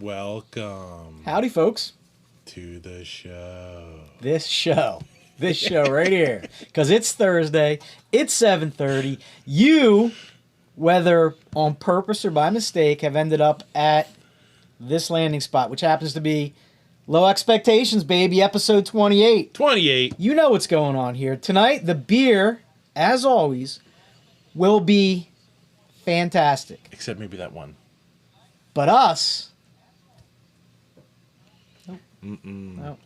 Welcome. Howdy, folks. To the show. This show right here. Because it's Thursday. It's 7:30. You, whether on purpose or by mistake, have ended up at this landing spot, which happens to be Low Expectations, baby, episode 28. 28. You know what's going on here. Tonight, the beer, as always, will be fantastic. Except maybe that one. But us... No. No.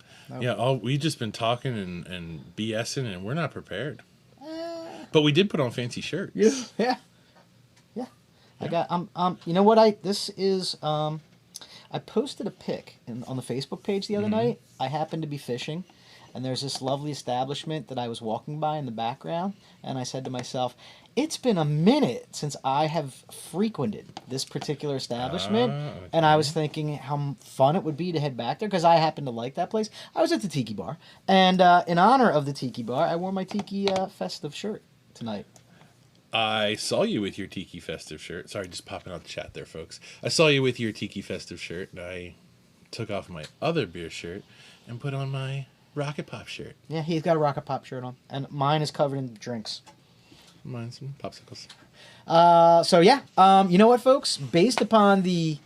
Yeah, we just been talking and BSing, and we're not prepared. But we did put on fancy shirts. Yeah. I got. You know what? This is. I posted a pic on the Facebook page the other night. I happened to be fishing, and there's this lovely establishment that I was walking by in the background, and I said to myself, it's been a minute since I have frequented this particular establishment, Okay. and I was thinking how fun it would be to head back there, because I happen to like that place. I was at the Tiki Bar, and in honor of the Tiki Bar, I wore my Tiki festive shirt tonight. I saw you with your Tiki Festive shirt. Sorry, just popping out the chat there, folks. I saw you with your Tiki Festive shirt, and I took off my other beer shirt and put on my Rocket Pop shirt. Yeah, he's got a Rocket Pop shirt on, and mine is covered in drinks. Mine's some popsicles. So yeah, you know what, folks? Based upon the,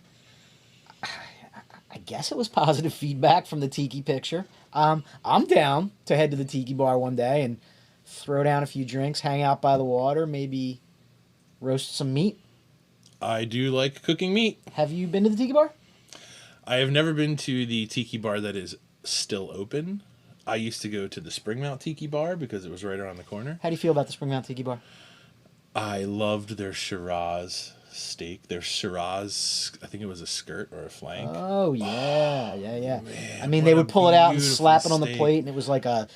I guess it was positive feedback from the Tiki picture, I'm down to head to the Tiki Bar one day and throw down a few drinks, hang out by the water, maybe roast some meat. I do like cooking meat. Have you been to the Tiki Bar? I have never been to the Tiki Bar that is still open. I used to go to the Springmount Tiki Bar because it was right around the corner. How do you feel about the Springmount Tiki Bar? I loved their Shiraz steak. Their Shiraz, I think it was a skirt or a flank. Oh, yeah. Man, I mean, they would pull it out and beautiful slap it on the steak. plate, and it was like a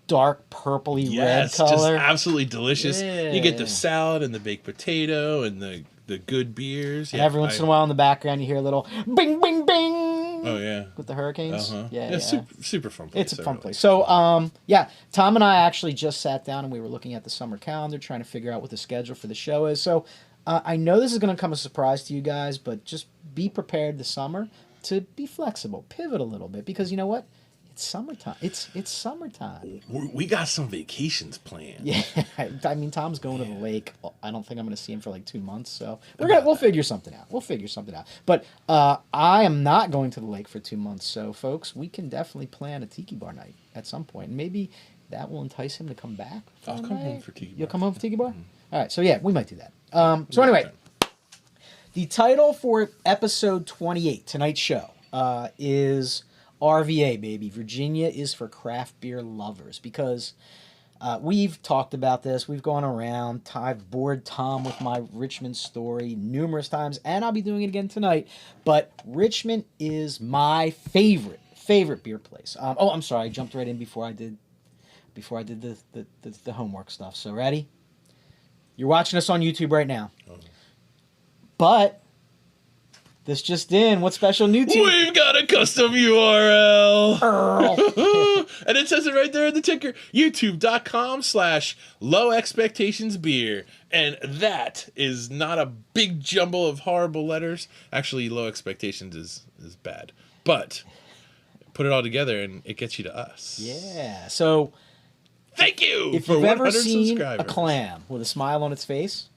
dark purpley Yes, red color. just absolutely delicious. Yeah. You get the salad and the baked potato and the good beers. And every once in a while in the background, you hear a little bing, bing, bing. Oh, yeah. With the hurricanes. Uh-huh. Yeah. Super fun place. It's a fun place. So, yeah, Tom and I actually just sat down and we were looking at the summer calendar, trying to figure out what the schedule for the show is. So, I know this is going to come as a surprise to you guys, but just be prepared this summer to be flexible, pivot a little bit, because you know what? It's summertime. It's summertime. We got some vacations planned. Yeah, I mean, Tom's going to the lake. I don't think I'm going to see him for like 2 months, so we'll figure something out. But I am not going to the lake for 2 months, so folks, we can definitely plan a Tiki Bar night at some point. And maybe that will entice him to come back. I'll come home for Tiki Bar. You'll come home for Tiki Bar? Mm-hmm. All right, so yeah, we might do that. So anyway, the title for episode 28, tonight's show, is RVA, baby. Virginia is for craft beer lovers, because we've talked about this. We've gone around. I've bored Tom with my Richmond story numerous times, and I'll be doing it again tonight. But Richmond is my favorite beer place. I'm sorry, I jumped right in before I did the homework stuff. So ready? You're watching us on YouTube right now. But this just in, what special new team? We've got a custom URL. Earl. And it says it right there in the ticker. YouTube.com/lowexpectationsbeer. And that is not a big jumble of horrible letters. Actually, Low Expectations is bad. But put it all together and it gets you to us. Yeah. So thank you if for you've 100 ever seen subscribers. a clam with a smile on its face,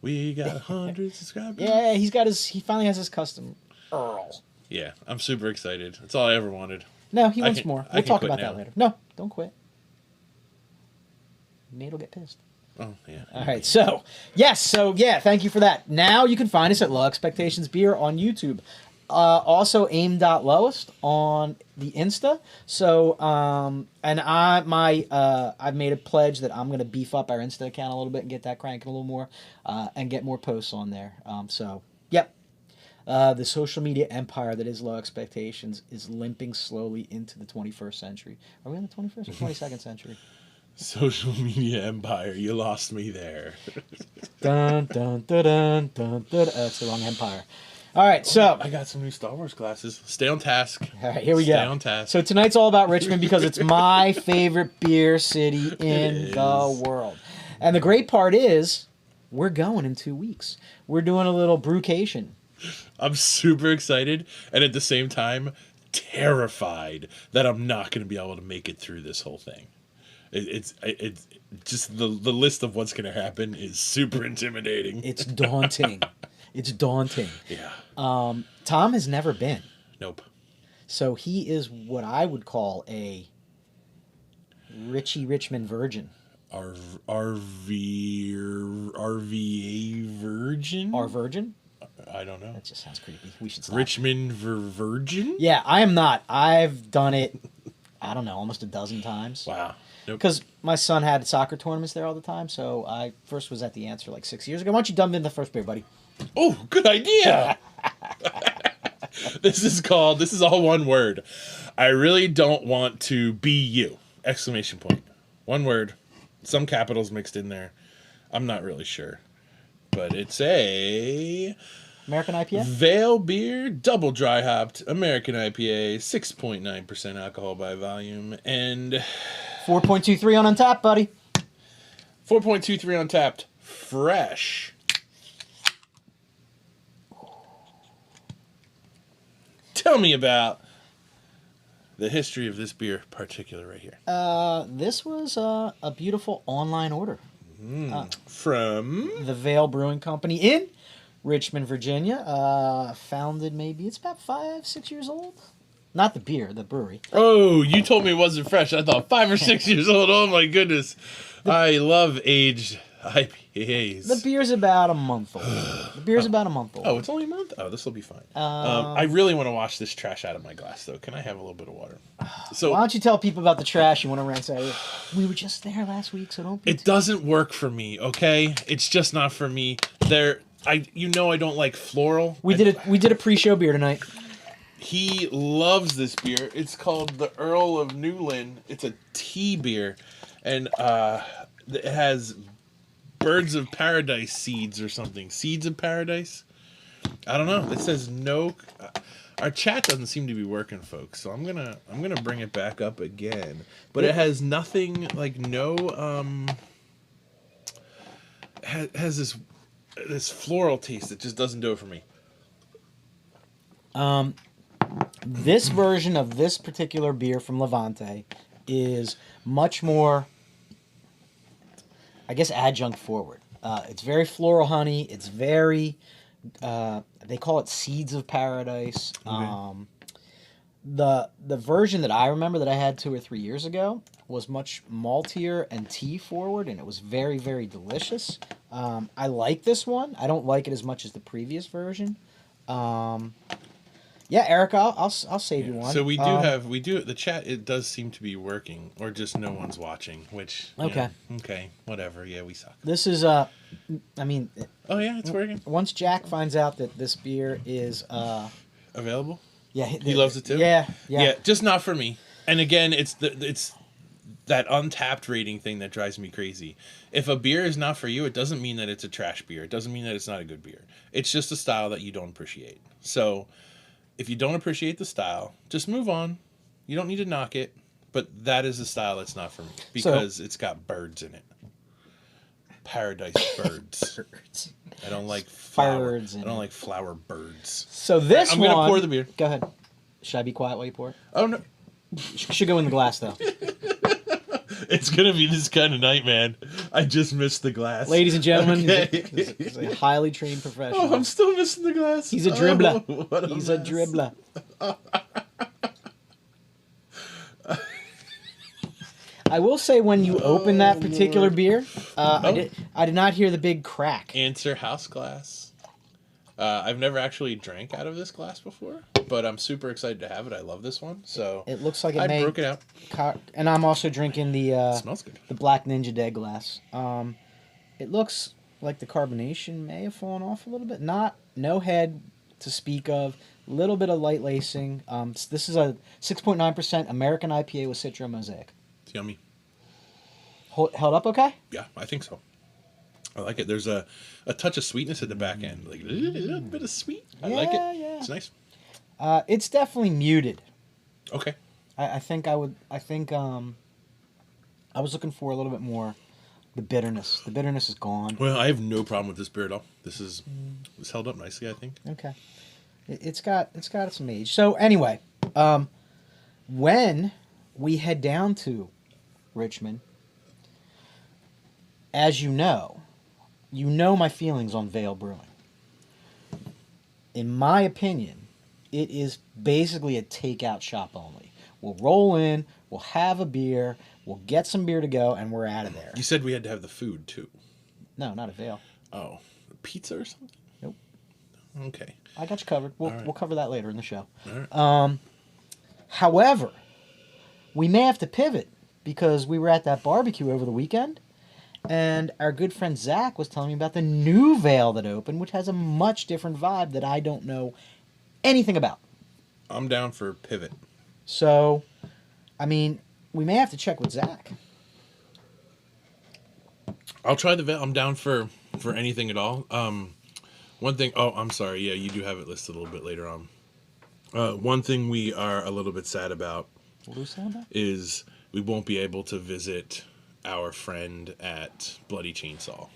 We got 100 subscribers. yeah, he finally has his custom Earl. Yeah, I'm super excited. That's all I ever wanted. No, he wants more. I We'll can talk quit about now. that later. No, don't quit. Nate will get pissed. Oh, yeah. All right, so yeah, thank you for that. Now you can find us at Low Expectations Beer on YouTube. Also aim.lowest on the Insta. So and I've made a pledge that I'm gonna beef up our Insta account a little bit and get that cranking a little more, and get more posts on there. So yep. The social media empire that is Low Expectations is limping slowly into the 21st century. Are we in the 21st or 22nd century? Social media empire. You lost me there. Dun dun dun dun dun dun. That's the wrong empire. All right, so I got some new Star Wars glasses. Stay on task. all right, here we go. Stay on task. So tonight's all about Richmond because it's my favorite beer city in the world. And the great part is we're going in 2 weeks. We're doing a little brewcation. I'm super excited, and at the same time, terrified that I'm not going to be able to make it through this whole thing. It's just the list of what's going to happen is super intimidating. It's daunting. It's daunting. Yeah. Tom has never been. Nope. So he is what I would call a Richmond virgin. RVA virgin? Our virgin? I don't know. That just sounds creepy. We should stop. Richmond virgin? Yeah, I am not. I've done it, I don't know, almost a dozen times. Wow. Nope. Because my son had soccer tournaments there all the time, so I first was at the Answer like 6 years ago. Why don't you dump in the first beer, buddy? Oh, good idea. This is all one word. I really don't want to be you. Exclamation point. One word. Some capitals mixed in there. I'm not really sure. But it's a American IPA? Vale Beer Double Dry Hopped American IPA, 6.9% alcohol by volume, and 4.23 on UnTappd, buddy. 4.23 on Tapped. Fresh. Tell me about the history of this beer particular right here. This was a beautiful online order. From The Vale Brewing Company in Richmond, Virginia. Founded maybe, it's about 5-6 years old. Not the beer, the brewery. Oh, you told me it wasn't fresh. I thought 5 or 6 years old. Oh my goodness. I love aged IPAs. The beer's about a month old. Oh, it's only a month? Oh, this will be fine. I really want to wash this trash out of my glass, though. Can I have a little bit of water? So why don't you tell people about the trash you want to rinse out? We were just there last week, so don't be... It doesn't work for me, okay? It's just not for me. I don't like floral. We did a pre-show beer tonight. He loves this beer. It's called the Earl of Newlin. It's a tea beer, and it has birds of paradise seeds or something. Seeds of paradise? I don't know. It says no. Our chat doesn't seem to be working, folks. So I'm gonna bring it back up again. But it has nothing like has this floral taste that just doesn't do it for me. This version of this particular beer from Levante is much more, I guess, adjunct forward. It's very floral honey. It's very, they call it seeds of paradise. Okay. The version that I remember that I had 2 or 3 years ago was much maltier and tea forward, and it was very, very delicious. I like this one. I don't like it as much as the previous version. Yeah, Eric, I'll save you one. So we do the chat. It does seem to be working, or just no one's watching. Which okay, okay, whatever. Yeah, we suck. This is I mean. Oh yeah, it's working. Once Jack finds out that this beer is available. Yeah, he loves it too. Yeah, just not for me. And again, it's that UnTappd rating thing that drives me crazy. If a beer is not for you, it doesn't mean that it's a trash beer. It doesn't mean that it's not a good beer. It's just a style that you don't appreciate. So if you don't appreciate the style, just move on. You don't need to knock it, but that is a style that's not for me because it's got birds in it. Paradise birds. I don't like birds. I don't like flower birds. So this I'm going to pour the beer. Go ahead. Should I be quiet while you pour it? Oh, no. Should go in the glass, though. It's going to be this kind of night, man. I just missed the glass. Ladies and gentlemen, okay. He's a highly trained professional. Oh, I'm still missing the glass. He's a dribbler. He's a dribbler. I will say when you open that particular beer, I did not hear the big crack. Answer house glass. I've never actually drank out of this glass before, but I'm super excited to have it. I love this one. So it looks like I broke it out. And I'm also drinking the it smells good. The Black Ninja Dead glass. It looks like the carbonation may have fallen off a little bit. No head to speak of. A little bit of light lacing. This is a 6.9% American IPA with Citra Mosaic. It's yummy. Held up okay? Yeah, I think so. I like it. There's a touch of sweetness at the back end, like a little bit of sweet. I like it. Yeah. It's nice. It's definitely muted. Okay. I think I was looking for a little bit more The bitterness is gone. Well, I have no problem with this beer at all. This held up nicely, I think. Okay. It's got some age. So anyway, when we head down to Richmond, as you know my feelings on Vale Brewing. In my opinion, it is basically a takeout shop only. We'll roll in, we'll have a beer, we'll get some beer to go, and we're out of there. You said we had to have the food, too. No, not at Vale. Oh, pizza or something? Nope. Okay. I got you covered. We'll cover that later in the show. All right. However, we may have to pivot because we were at that barbecue over the weekend, and our good friend Zach was telling me about the new Vale that opened, which has a much different vibe that I don't know anything about. I'm down for pivot. So, I mean, we may have to check with Zach. I'll try the Vale. I'm down for anything at all. One thing. Oh, I'm sorry. Yeah, you do have it listed a little bit later on. One thing we are a little bit sad about is we won't be able to visit our friend at Bloody Chainsaw.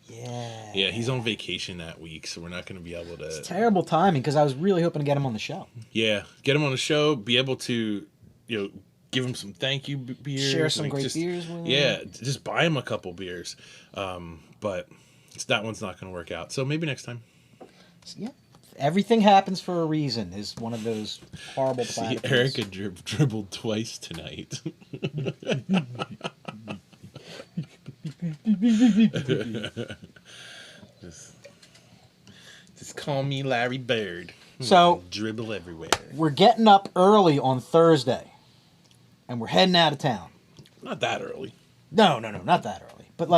Yeah. Yeah, he's on vacation that week, so we're not going to be able to... It's terrible timing, because I was really hoping to get him on the show. Yeah, get him on the show, be able to, give him some thank you beers. Share some great beers with him. Yeah, just buy him a couple beers. But that one's not going to work out, so maybe next time. Yeah. Everything happens for a reason is one of those horrible platitudes. Erica dribbled twice tonight. just call me Larry Bird. So dribble everywhere. We're getting up early on Thursday, and we're heading out of town. Not that early. No, not that early. But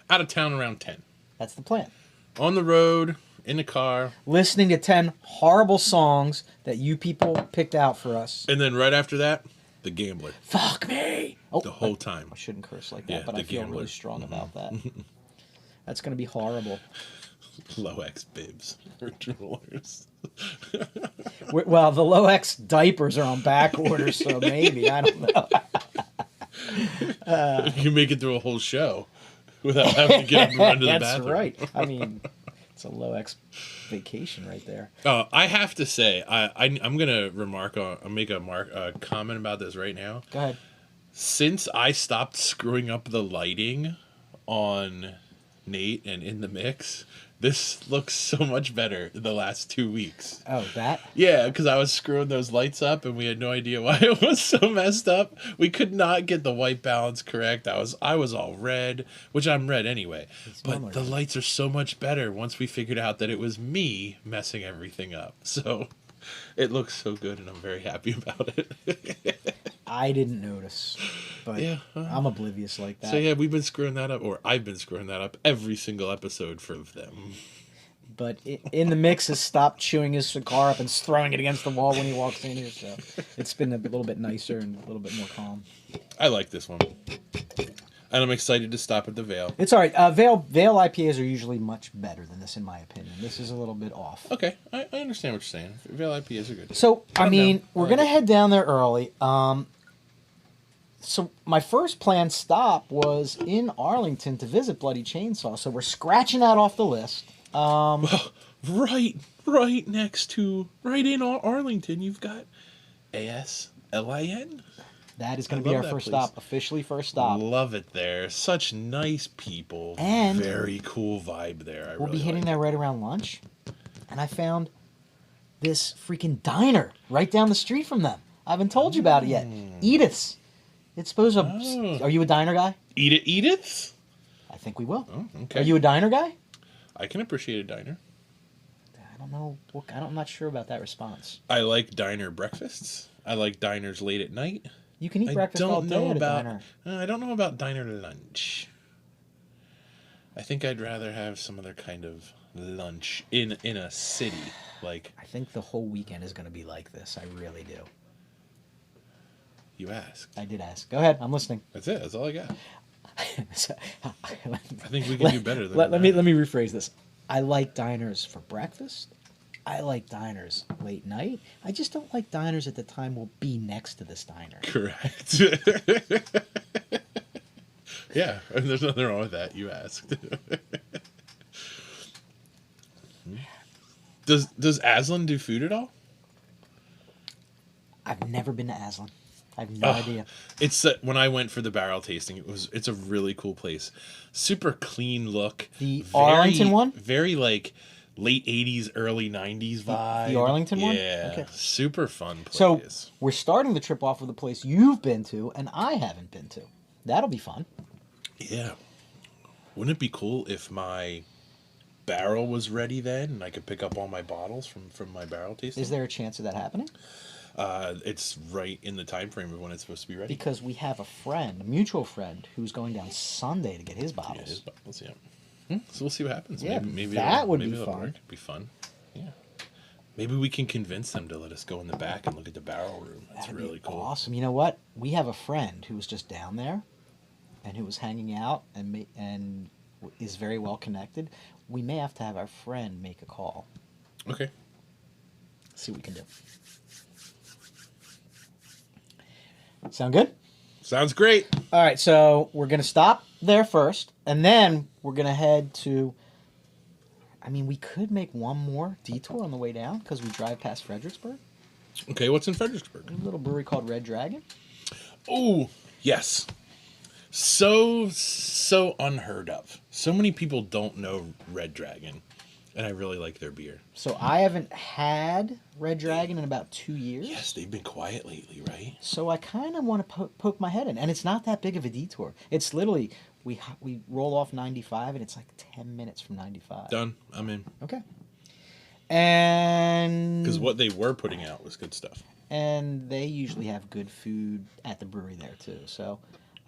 out of town around 10. That's the plan. On the road, in the car, listening to 10 horrible songs that you people picked out for us. And then right after that, The Gambler. Fuck me. The whole time. I shouldn't curse like that, but I feel really strong about that. That's going to be horrible. Low X bibs for droolers. Well, the Low X diapers are on back order, so maybe. I don't know. You make it through a whole show without having to get up and run to the bathroom. That's right. I mean, it's a Low X vacation right there. I have to say, I'm gonna make a comment about this right now. Go ahead. Since I stopped screwing up the lighting on Nate and in the mix, this looks so much better in the last 2 weeks. Oh, that? Yeah, because I was screwing those lights up and we had no idea why it was so messed up. We could not get the white balance correct. I was all red, which I'm red anyway. But the lights are so much better once we figured out that it was me messing everything up. So it looks so good and I'm very happy about it. I didn't notice, but yeah, I'm oblivious like that. So yeah, we've been screwing that up, or I've been screwing that up every single episode for them. But in the mix has stopped chewing his cigar up and throwing it against the wall when he walks in here, so it's been a little bit nicer and a little bit more calm. I like this one. And I'm excited to stop at the Vale. It's all right. Vale IPAs are usually much better than this, in my opinion. This is a little bit off. Okay, I understand what you're saying. Vale IPAs are good. So, I mean, we're going to head down there early. So my first planned stop was in Arlington to visit Bloody Chainsaw. So we're scratching that off the list. Well, right next to, right in Arlington, you've got Aslin. That is going to be our first stop, officially first stop. Love it there. Such nice people. And very cool vibe there. We'll be hitting there right around lunch. And I found this freaking diner right down the street from them. I haven't told you about it yet. Edith's. It's supposed to... Are you a diner guy? Edith's? I think we will. Oh, okay. Are you a diner guy? I can appreciate a diner. I don't know. I'm not sure about that response. I like diner breakfasts. I like diners late at night. You can eat breakfast all day at a diner. I don't know about diner lunch. I think I'd rather have some other kind of lunch in a city. Like, I think the whole weekend is going to be like this. I really do. You asked. I did ask. Go ahead. I'm listening. That's it. That's all I got. I think we can do better than that. Let me rephrase this. I like diners for breakfast. I like diners late night. I just don't like diners at the time we'll be next to this diner. Correct. Yeah, there's nothing wrong with that. You asked. Does Aslin do food at all? I've never been to Aslin. I have no idea. It's when I went for the barrel tasting. It's a really cool place. Super clean look. The Arlington one? Very like late 80s, early 90s vibe. The Arlington one? Yeah. Okay. Super fun place. So we're starting the trip off with a place you've been to and I haven't been to. That'll be fun. Yeah. Wouldn't it be cool if my barrel was ready then and I could pick up all my bottles from my barrel tasting? Is there a chance of that happening? It's right in the time frame of when it's supposed to be ready. Because we have a mutual friend, who's going down Sunday to get his bottles. Yeah, his bottles, yeah. So we'll see what happens. Yeah, maybe that would maybe be it'll fun. work. It'd be fun. Yeah. Maybe we can convince them to let us go in the back and look at the barrel room. That's That'd really be cool. Awesome. You know what? We have a friend who was just down there, and who was hanging out and is very well connected. We may have to have our friend make a call. Okay. See what we can do. Sound good? Sounds great. All right, so we're going to stop there first, and then we're going to head to... I mean, we could make one more detour on the way down, because we drive past Fredericksburg. Okay, what's in Fredericksburg? A little brewery called Red Dragon. Oh, yes. So unheard of. So many people don't know Red Dragon, and I really like their beer. So I haven't had Red Dragon in about 2 years. Yes, they've been quiet lately, right? So I kind of want to poke my head in, and it's not that big of a detour. It's literally we roll off 95, and it's like 10 minutes from 95. Done. I'm in. Okay. And Because what they were putting out was good stuff. And they usually have good food at the brewery there too. So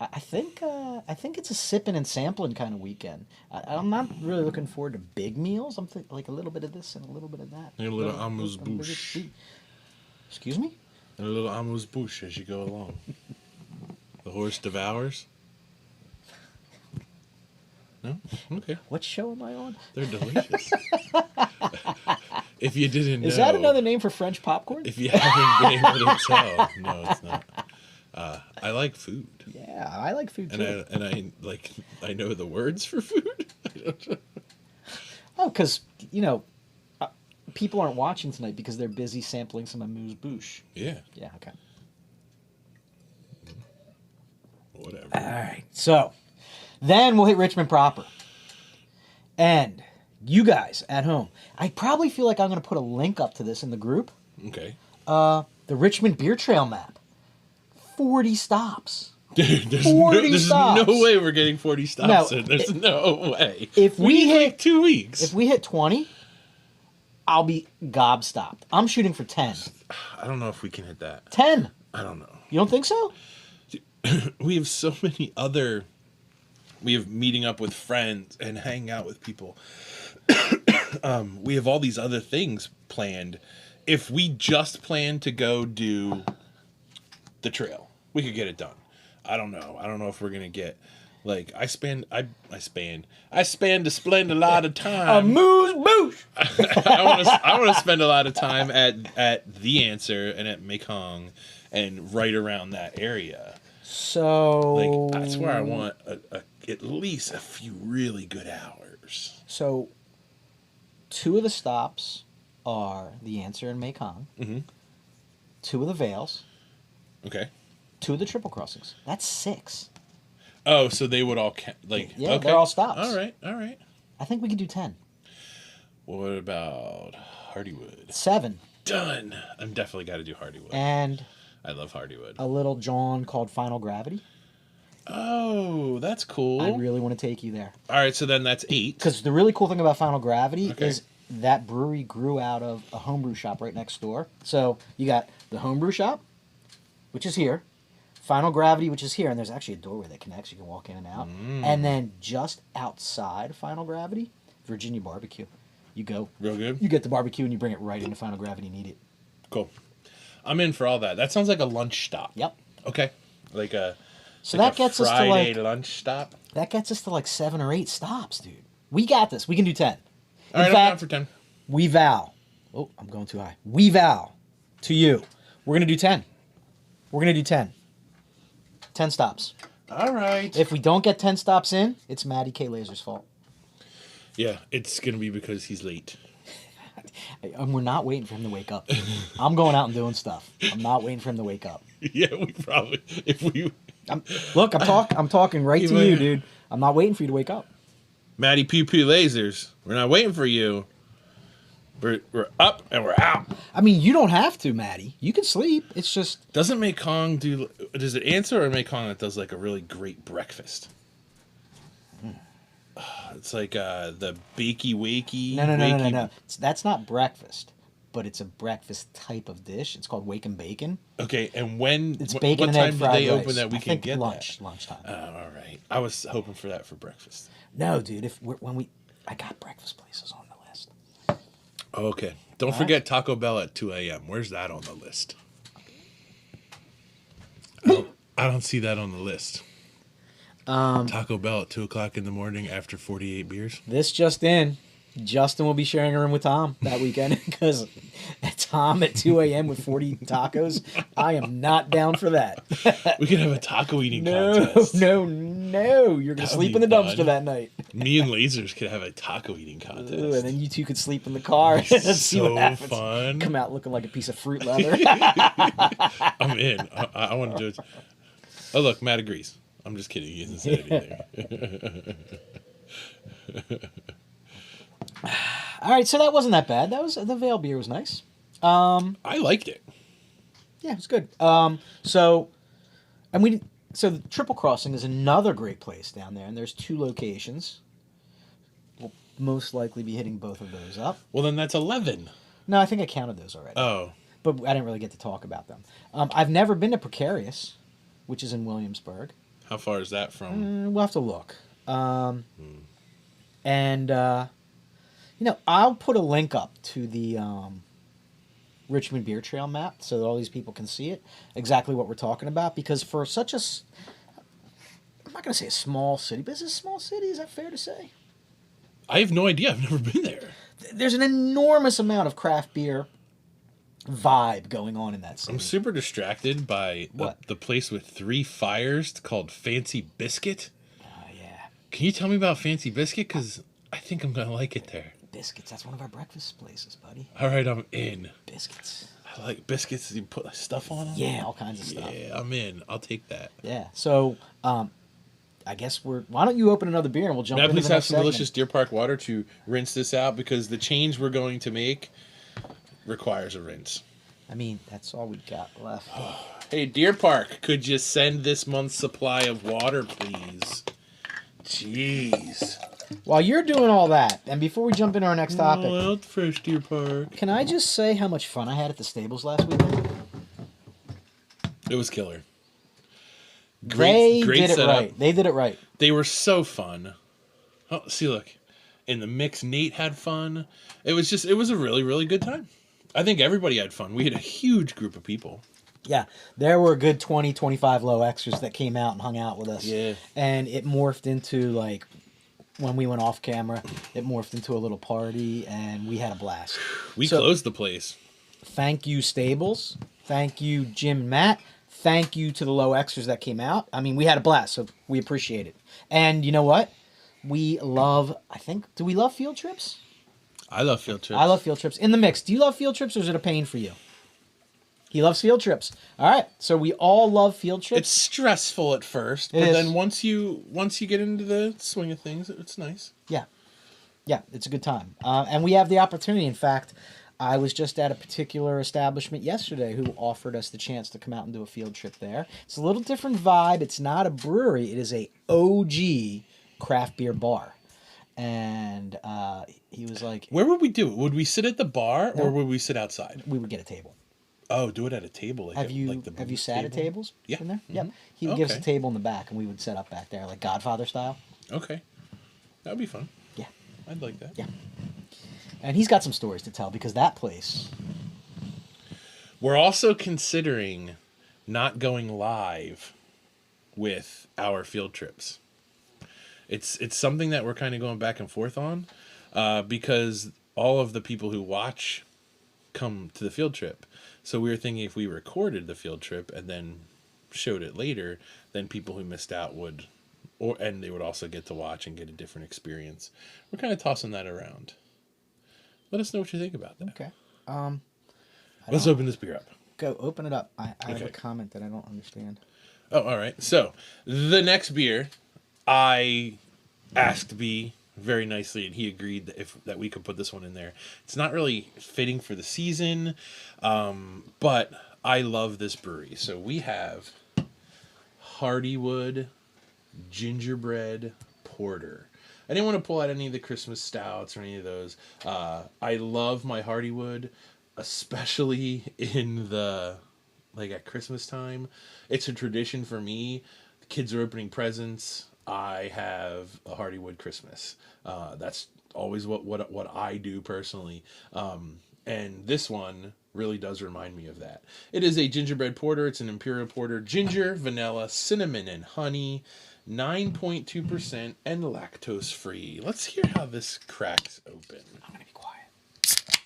I think it's a sipping and sampling kind of weekend. I'm not really looking forward to big meals. I'm like a little bit of this and a little bit of that. A little amuse-bouche. Excuse me? And a little amuse-bouche as you go along. The horse devours. No? Okay. What show am I on? They're delicious. If you didn't know. Is that another name for French popcorn? If you haven't been able to tell. No, it's not. I like food. Yeah, I like food too. And I know the words for food. Oh, because, people aren't watching tonight because they're busy sampling some amuse-bouche. Yeah. Yeah, okay. Whatever. All right, so then we'll hit Richmond proper. And you guys at home, I probably feel like I'm going to put a link up to this in the group. Okay. The Richmond Beer Trail map. 40 stops. Dude, there's 40 stops. no way we're getting 40 stops No, in. There's no way. If we need hit like 2 weeks. If we hit 20, I'll be gobstopped. I'm shooting for 10. I don't know if we can hit that. 10. I don't know. You don't think so? We have so many other... We have meeting up with friends and hanging out with people. We have all these other things planned. If we just plan to go do the trail, we could get it done. I don't know. I don't know if we're gonna get like I spend to spend a lot of time. Amuse-bouche. I want to spend a lot of time at The Answer and at Mekong and right around that area. So Like that's where I want at least a few really good hours. So 2 of the stops are The Answer and Mekong. Mm-hmm. 2 of the Vales. Okay. 2 of the Triple Crossings. That's 6. Oh, so they would all Yeah, okay. they're all stops. All right. I think we could do 10. What about Hardywood? 7. Done. I'm definitely got to do Hardywood. And I love Hardywood. a little John called Final Gravity. Oh, that's cool. I really want to take you there. All right, so then that's 8. Because the really cool thing about Final Gravity Okay. is that brewery grew out of a homebrew shop right next door. So you got the homebrew shop, which is here. Final Gravity, which is here. And there's actually a doorway that connects. You can walk in and out. And then just outside Final Gravity, Virginia Barbecue. You go. Real good? You get the barbecue and you bring it right into Final Gravity and eat it. Cool. I'm in for all that. That sounds like a lunch stop. Yep. Okay. Like a So like that gets us to Friday like lunch stop. that gets us to like 7 or 8 stops, dude. We got this. We can do 10. All right, I'm down for 10. We vow. Oh, I'm going too high. We vow to you. We're going to do 10. We're going to do 10. 10 stops. All right. If we don't get 10 stops in, it's Matty K. Laser's fault. Yeah, it's going to be because he's late. And we're not waiting for him to wake up. I'm going out and doing stuff. I'm not waiting for him to wake up. Yeah, we probably, if we... I'm talking right to you, dude. I'm not waiting for you to wake up. Matty Pew Pew Lasers, we're not waiting for you. We're up and we're out. I mean, you don't have to, Matty. You can sleep. It's just... Doesn't Mekong do... Does it answer or Mekong that does like a really great breakfast? It's like the bakey wakey. No. That's not breakfast, but it's a breakfast type of dish. It's called Wake and Bacon. Okay, and when... It's bacon what and egg time fried do they rice. open that we I can think get lunchtime. that? All right. I was hoping for that for breakfast. No, dude. I got breakfast places on the list. Okay. Don't forget Taco Bell at 2 a.m. Where's that on the list? I don't see that on the list. Taco Bell at 2 o'clock in the morning after 48 beers. This just in. Justin will be sharing a room with Tom that weekend because Tom at 2 a.m. with 40 tacos. I am not down for that. We could have a taco eating contest. No. You're going to sleep in the dumpster that night. Me and Lasers could have a taco eating contest. Ooh, and then you two could sleep in the car. And see what So happens. fun. Come out looking like a piece of fruit leather. I'm in. I want to do it. Oh, look, Matt agrees. I'm just kidding. He hasn't said anything. All right, so that wasn't that bad. The Veil beer was nice. I liked it. Yeah, it was good. So the Triple Crossing is another great place down there, and there's 2 locations. We'll most likely be hitting both of those up. Well, then that's 11. No, I think I counted those already. Oh. But I didn't really get to talk about them. I've never been to Precarious, which is in Williamsburg. How far is that from? We'll have to look. And, I'll put a link up to the Richmond Beer Trail map so that all these people can see it, exactly what we're talking about. Because for such a, I'm not going to say a small city, but it's a small city. Is that fair to say? I have no idea. I've never been there. There's an enormous amount of craft beer vibe going on in that city. I'm super distracted by the place with 3 fires called Fancy Biscuit. Oh, yeah. Can you tell me about Fancy Biscuit? Because I think I'm going to like it there. Biscuits. That's one of our breakfast places, buddy. All right, I'm in. Biscuits. I like biscuits. You put stuff on them? Yeah, all kinds of stuff. Yeah, I'm in. I'll take that. Yeah. So, I guess why don't you open another beer and we'll jump May I into please the have next some segment. delicious Deer Park water to rinse this out? Because the change we're going to make requires a rinse. I mean, that's all we got left. Hey, Deer Park, could you send this month's supply of water, please? Jeez. While you're doing all that, and before we jump into our next topic, Well, fresh Deer Park. can I just say how much fun I had at the stables last weekend? It was killer. They Great did it setup. right. They did it right. They were so fun. Oh, see, look. In the mix, Nate had fun. It was a really, really good time. I think everybody had fun. We had a huge group of people. Yeah, there were a good 20, 25 low extras that came out and hung out with us. Yeah. And it morphed into, like, when we went off camera, it morphed into a little party, and we had a blast. We So- closed the place. Thank you, Stables. Thank you, Jim and Matt. Thank you to the low extras that came out. I mean, we had a blast, so we appreciate it. And you know what? We love, do we love field trips? I love field trips. I love field trips. In the mix, do you love field trips or is it a pain for you? He loves field trips. All right, so we all love field trips. It's stressful at first, It but is. then once you get into the swing of things, it's nice. Yeah, it's a good time. And we have the opportunity. In fact, I was just at a particular establishment yesterday who offered us the chance to come out and do a field trip there. It's a little different vibe. It's not a brewery. It is a OG craft beer bar. And he was like... Where would we do it? Would we sit at the bar No. or would we sit outside? We would get a table. Oh, do it at a table. Like Have you the have you sat at tables? Yeah. In there? Mhm. Yep. He would give us a Okay. table in the back, and we would set up back there, like Godfather style. Okay. That would be fun. Yeah. I'd like that. Yeah. And he's got some stories to tell because that place... We're also considering not going live with our field trips. It's something that we're kind of going back and forth on because all of the people who watch come to the field trip. So we were thinking if we recorded the field trip and then showed it later, then people who missed out would, and they would also get to watch and get a different experience. We're kind of tossing that around. Let us know what you think about that. Okay. Let's open this beer up. Go open it up. I have Okay. a comment that I don't understand. Oh, all right. So the next beer, I asked B very nicely, and he agreed that we could put this one in there. It's not really fitting for the season, but I love this brewery. So we have Hardywood Gingerbread Porter. I didn't want to pull out any of the Christmas stouts or any of those. I love my Hardywood, especially in at Christmas time. It's a tradition for me. The kids are opening presents. I have a Hardywood Christmas. That's always what I do personally. And this one really does remind me of that. It is a gingerbread porter. It's an Imperial porter. Ginger, vanilla, cinnamon, and honey. 9.2% and lactose free. Let's hear how this cracks open. I'm going to be quiet.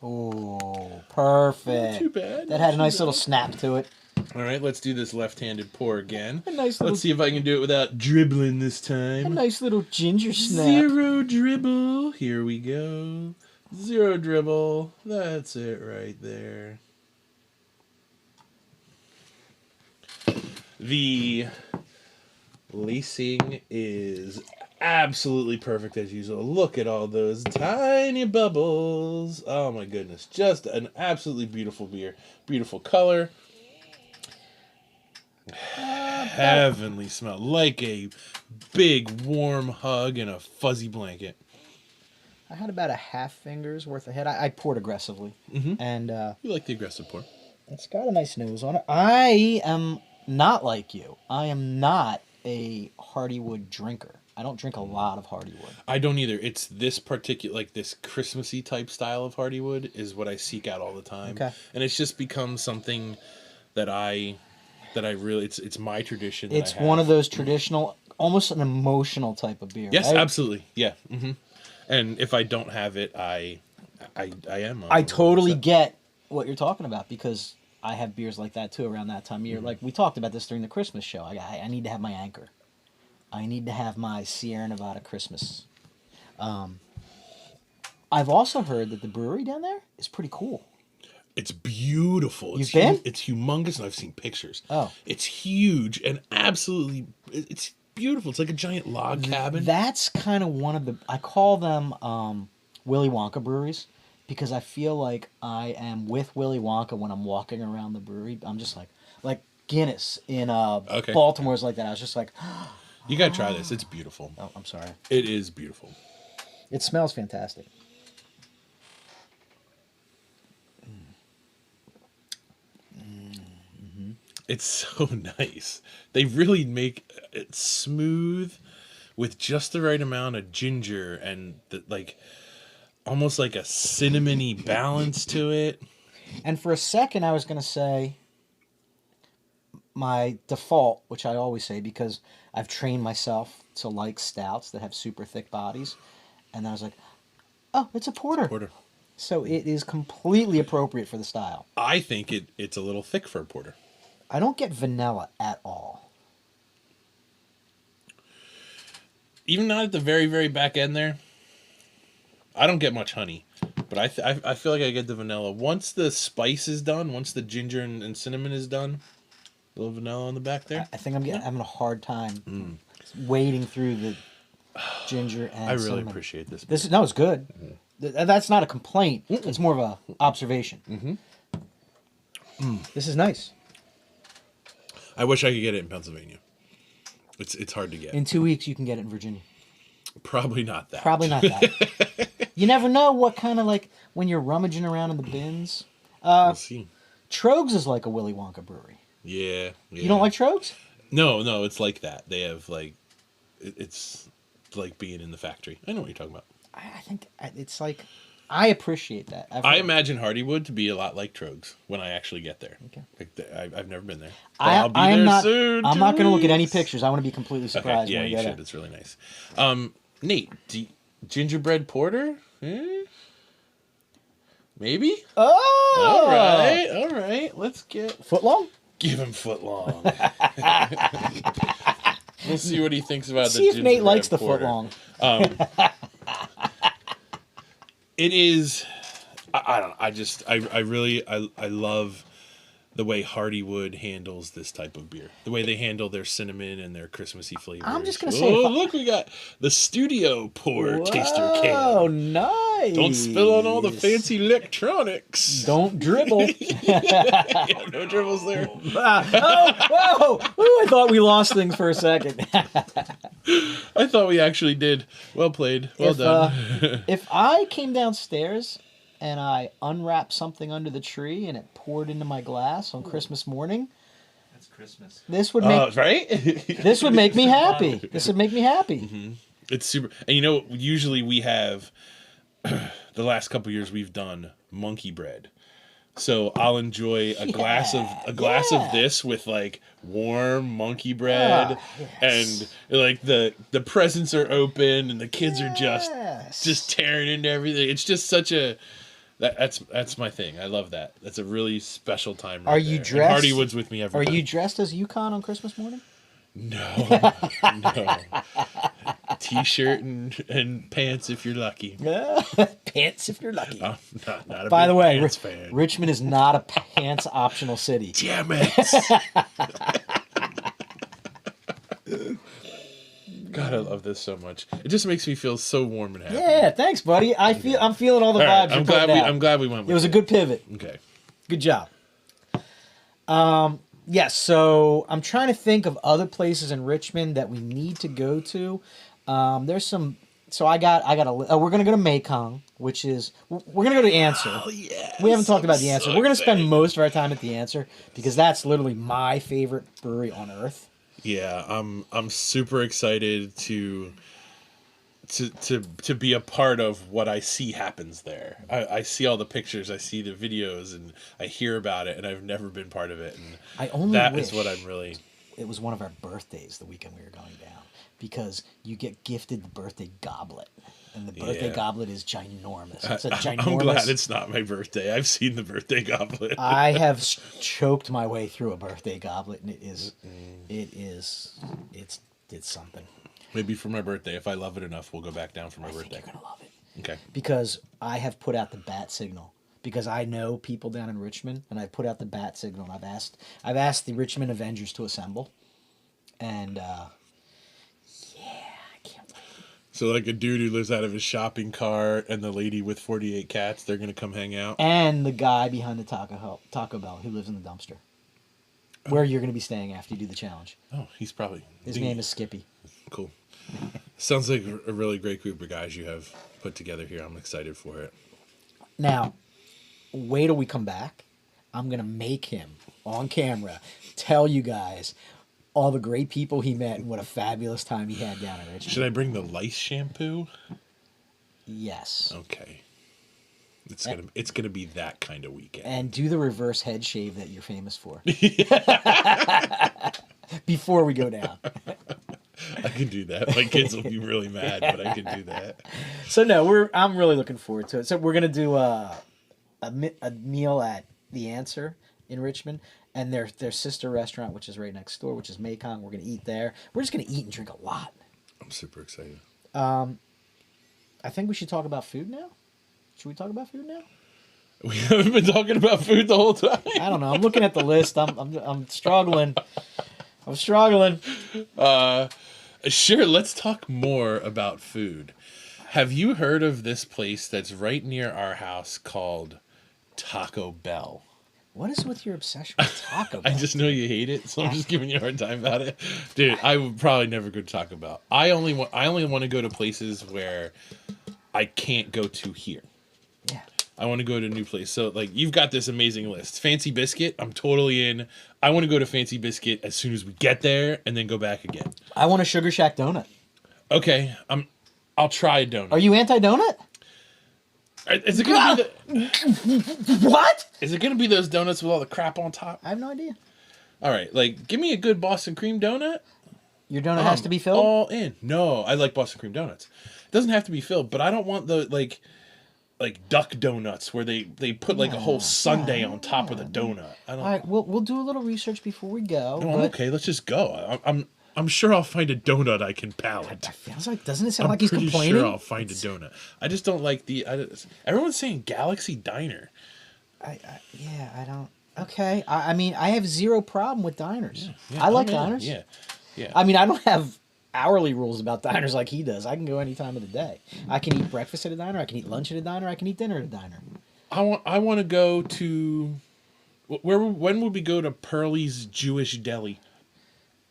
Oh, perfect. Not too bad. That had a nice little snap to it. All right, let's do this left-handed pour again. A nice little, Let's see if I can do it without dribbling this time. a nice little ginger snap. Zero dribble. Here we go. Zero dribble. That's it right there. The lacing is absolutely perfect as usual. Look at all those tiny bubbles. Oh my goodness. Just an absolutely beautiful beer. Beautiful color. Heavenly smell. Like a big warm hug in a fuzzy blanket. I had about a half finger's worth of head. I poured aggressively. And You like the aggressive pour. it's got a nice nose on it. I am not like you. I am not a Hardywood drinker. I don't drink a lot of Hardywood. I don't either. It's this particular, like this Christmassy type style of Hardywood is what I seek out all the time. Okay. And it's just become something that I really, it's my tradition. that It's I have. one of those traditional, almost an emotional type of beer. Yes, right? absolutely. Yeah. And if I don't have it, I am. I totally get what you're talking about because I have beers like that too around that time of year. Like we talked about this during the Christmas show. I need to have my anchor. I need to have my Sierra Nevada Christmas. I've also heard that the brewery down there is pretty cool. It's beautiful. You've been? It's humongous, and I've seen pictures. Oh. It's huge and absolutely, it's beautiful. It's like a giant log cabin. That's kind of one of the, I call them Willy Wonka breweries because I feel like I am with Willy Wonka when I'm walking around the brewery. I'm just like Guinness in Baltimore is like that. I was just like, You gotta try this. It's beautiful. oh, I'm sorry. It is beautiful. It smells fantastic. It's so nice. They really make it smooth with just the right amount of ginger and almost like a cinnamony balance to it. And for a second, I was going to say my default, which I always say because I've trained myself to like stouts that have super thick bodies. And I was like, oh, it's a porter. Porter. So it is completely appropriate for the style. I think it's a little thick for a porter. I don't get vanilla at all. Even not at the very, very back end there. I don't get much honey. But I feel like I get the vanilla. Once the spice is done, once the ginger and cinnamon is done, a little vanilla on the back there. I think I'm having a hard time wading through the ginger and I really cinnamon. appreciate this. It's good. That's not a complaint. It's more of a observation. This is nice. I wish I could get it in Pennsylvania. It's hard to get. In 2 weeks, you can get it in Virginia. Probably not that. Probably not that. You never know what kind of when you're rummaging around in the bins. We'll see. Trogs is like a Willy Wonka brewery. Yeah. You don't like Trogs? No, it's like that. They have it's like being in the factory. I know what you're talking about. I think it's like, I appreciate that. I imagine Hardywood to be a lot like Trogs when I actually get there. Okay. I've never been there. But I'll be there not, soon. I'm not going to look at any please. pictures. I want to be completely surprised Okay, yeah, when I you get should. it. It's really nice. Nate, gingerbread porter? Maybe? Oh! All right. Let's get... Foot long? Give him foot long. We'll see what he thinks about See the if Nate gingerbread likes the porter. foot long. It is. I don't know. I love the way Hardywood handles this type of beer. The way they handle their cinnamon and their Christmassy flavors. I'm just gonna say, look, we got the studio pour taster can. Oh, nice! Don't spill on all the fancy electronics. Don't dribble. Yeah, no dribbles there. Whoa! Ooh, I thought we lost things for a second. I thought we actually did. Well played. Well done. If I came downstairs and I unwrapped something under the tree and it poured into my glass on Christmas morning, That's Christmas. this would make right? this would make me happy. This would make me happy. Mm-hmm. It's super. And you know, usually we have the last couple years we've done monkey bread. So I'll enjoy a glass of this with like warm monkey bread, and like the presents are open and the kids are just tearing into everything. It's just such a that's my thing. I love that. That's a really special time. Are you dressed? And Hardywood's with me every time. Are you dressed as Yukon on Christmas morning? No. T-shirt and pants if you're lucky. Pants if you're lucky. I'm not a By the big way, pants fan. Richmond is not a pants optional city. Damn it. God, I love this so much. It just makes me feel so warm and happy. Yeah, thanks, buddy. I'm feeling all the All right, vibes. I'm glad we went with It was a good pivot. Okay. Good job. Yes, so I'm trying to think of other places in Richmond that we need to go to. There's some. So I got a. We're gonna go to Mekong, which is we're gonna go to Answer. Oh yeah. We haven't talked about the Answer. We're gonna spend most of our time at the Answer because that's literally my favorite brewery on earth. Yeah, I'm super excited to be a part of what I see happens there. I see all the pictures, I see the videos, and I hear about it, and I've never been part of it. And I only that wish is what I'm really. It was one of our birthdays the weekend we were going down because you get gifted the birthday goblet, and the birthday goblet is ginormous. It's a ginormous. I'm glad it's not my birthday. I've seen the birthday goblet. I have choked my way through a birthday goblet, and it's something. Maybe for my birthday, if I love it enough, we'll go back down for my I think birthday. you're gonna love it. Okay. Because I have put out the bat signal. Because I know people down in Richmond, and I've put out the bat signal. And I've asked the Richmond Avengers to assemble, and I can't wait. So like a dude who lives out of his shopping cart and the lady with 48 cats, they're gonna come hang out. And the guy behind the Taco Bell who lives in the dumpster, where you're gonna be staying after you do the challenge. Oh, he's probably. His name is Skippy. Cool. Sounds like a really great group of guys you have put together here. I'm excited for it. Now, wait till we come back. I'm going to make him, on camera, tell you guys all the great people he met and what a fabulous time he had down in Richmond. Should I bring the lice shampoo? Yes. Okay. It's gonna be that kind of weekend. And do the reverse head shave that you're famous for. Before we go down. I can do that. My kids will be really mad, but I can do that. So no, I'm really looking forward to it. So we're gonna do a meal at The Answer in Richmond, and their sister restaurant, which is right next door, which is Mekong. We're gonna eat there. We're just gonna eat and drink a lot. I'm super excited. I think we should talk about food now. Should we talk about food now? We haven't been talking about food the whole time. I don't know. I'm looking at the list. I'm struggling. I'm struggling. Sure, let's talk more about food. Have you heard of this place that's right near our house called Taco Bell? What is with your obsession with Taco Bell? I just know you hate it, so I'm just giving you a hard time about it. Dude, I would probably never go to Taco Bell. I only want to go to places where I can't go to here. Yeah. I want to go to a new place. So, like, you've got this amazing list. Fancy Biscuit, I'm totally in. I want to go to Fancy Biscuit as soon as we get there and then go back again. I want a Sugar Shack donut. Okay, I'll try a donut. Are you anti-donut? Is it gonna be What? Is it gonna be those donuts with all the crap on top? I have no idea. All right, like, give me a good Boston cream donut. Your donut has to be filled? All in. No, I like Boston cream donuts. It doesn't have to be filled, but I don't want the, like, like duck donuts where they put like a whole sundae on top of the donut. I don't. All right, we'll do a little research before we go. No, I'm okay. Let's just go. I'm sure I'll find a donut I can palate. It feels like, doesn't it sound I'm like he's pretty complaining? sure I'll find a donut. I just don't like everyone's saying Galaxy Diner. I don't. Okay, I mean, I have zero problem with diners. Yeah, I like I'm in. diners. Yeah. I mean, I don't have hourly rules about diners like he does. I can go any time of the day. I can eat breakfast at a diner. I can eat lunch at a diner. I can eat dinner at a diner. I want to go to when would we go to Pearlie's Jewish Deli?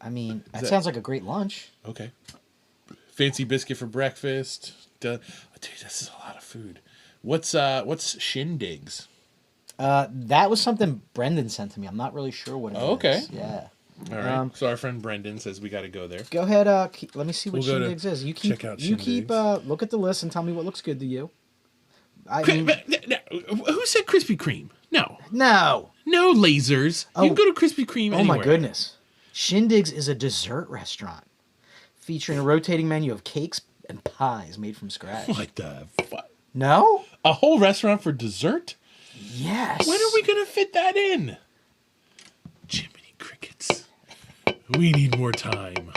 I mean, that sounds like a great lunch. Okay. Fancy biscuit for breakfast. Dude, this is a lot of food. What's Shindigs? That was something Brendan sent to me. I'm not really sure what it is. Okay. Yeah. All right. So our friend Brendan says we got to go there. Go ahead. Let me see what We'll go Shindigs is. You keep. check out You keep. Shindigs. Look at the list and tell me what looks good to you. I mean, Who said Krispy Kreme? No lasers. You can go to Krispy Kreme anywhere. Oh my goodness. Shindigs is a dessert restaurant featuring a rotating menu of cakes and pies made from scratch. What the fuck? No? A whole restaurant for dessert? Yes. When are we gonna fit that in? Jiminy crickets. We need more time.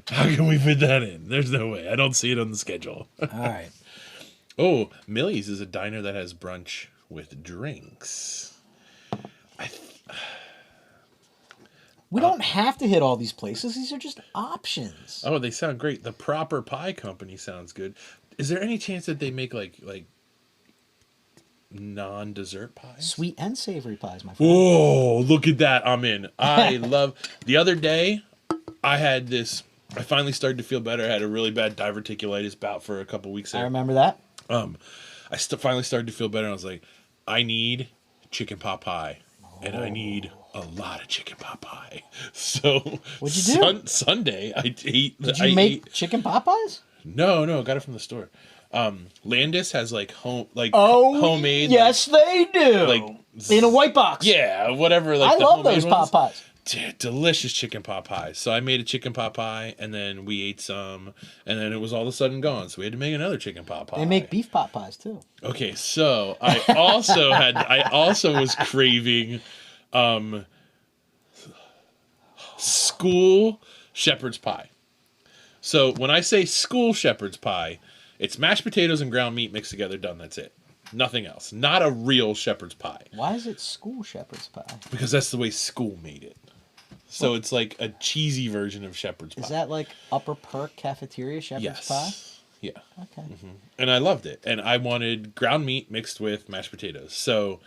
How can we fit that in? There's no way. I don't see it on the schedule. All right. Oh, Millie's is a diner that has brunch with drinks. We don't have to hit all these places. These are just options. Oh, they sound great. The Proper Pie Company sounds good. Is there any chance that they make like non-dessert pies? Sweet and savory pies, my friend. Whoa, look at that. I'm in. I love... The other day, I finally started to feel better. I had a really bad diverticulitis bout for a couple weeks there. I remember that. I finally started to feel better. And I was like, I need chicken pot pie. And I need a lot of chicken pot pie. So What'd you do? Sunday, I ate... Did you make chicken pot pies? No, got it from the store. Landis has like homemade. Yes, they do. Like in a white box. Yeah, whatever. Like I love those pot ones. pies. Delicious chicken pot pies. So I made a chicken pot pie, and then we ate some, and then it was all of a sudden gone. So we had to make another chicken pot pie. They make beef pot pies too. Okay, so I also was craving school shepherd's pie. So when I say school shepherd's pie, it's mashed potatoes and ground meat mixed together, done. That's it. Nothing else. Not a real shepherd's pie. Why is it school shepherd's pie? Because that's the way school made it. So it's like a cheesy version of shepherd's pie. Is that like Upper Perk cafeteria shepherd's pie? Yeah. Okay. Mm-hmm. And I loved it. And I wanted ground meat mixed with mashed potatoes. So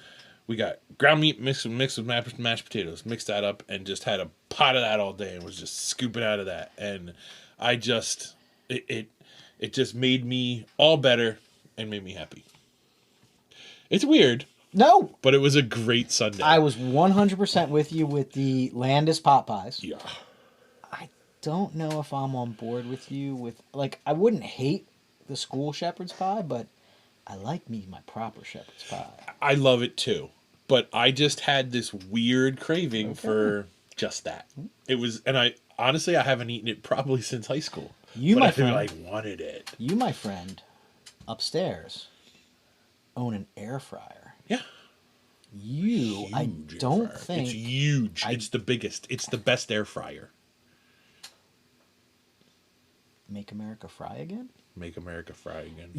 we got ground meat mixed with mashed potatoes, mixed that up, and just had a pot of that all day and was just scooping out of that. And I just, it just made me all better and made me happy. It's weird. No. But it was a great Sunday. I was 100% with you with the Landis pot pies. Yeah. I don't know if I'm on board with you with, like, I wouldn't hate the school shepherd's pie, but I like me my proper shepherd's pie. I love it too. But I just had this weird craving for just that. It was, and I haven't eaten it probably since high school. My friend, I wanted it. You, my friend, upstairs, own an air fryer. Yeah. I don't think... It's huge. It's the biggest. It's the best air fryer. Make America fry again? Make America fry again.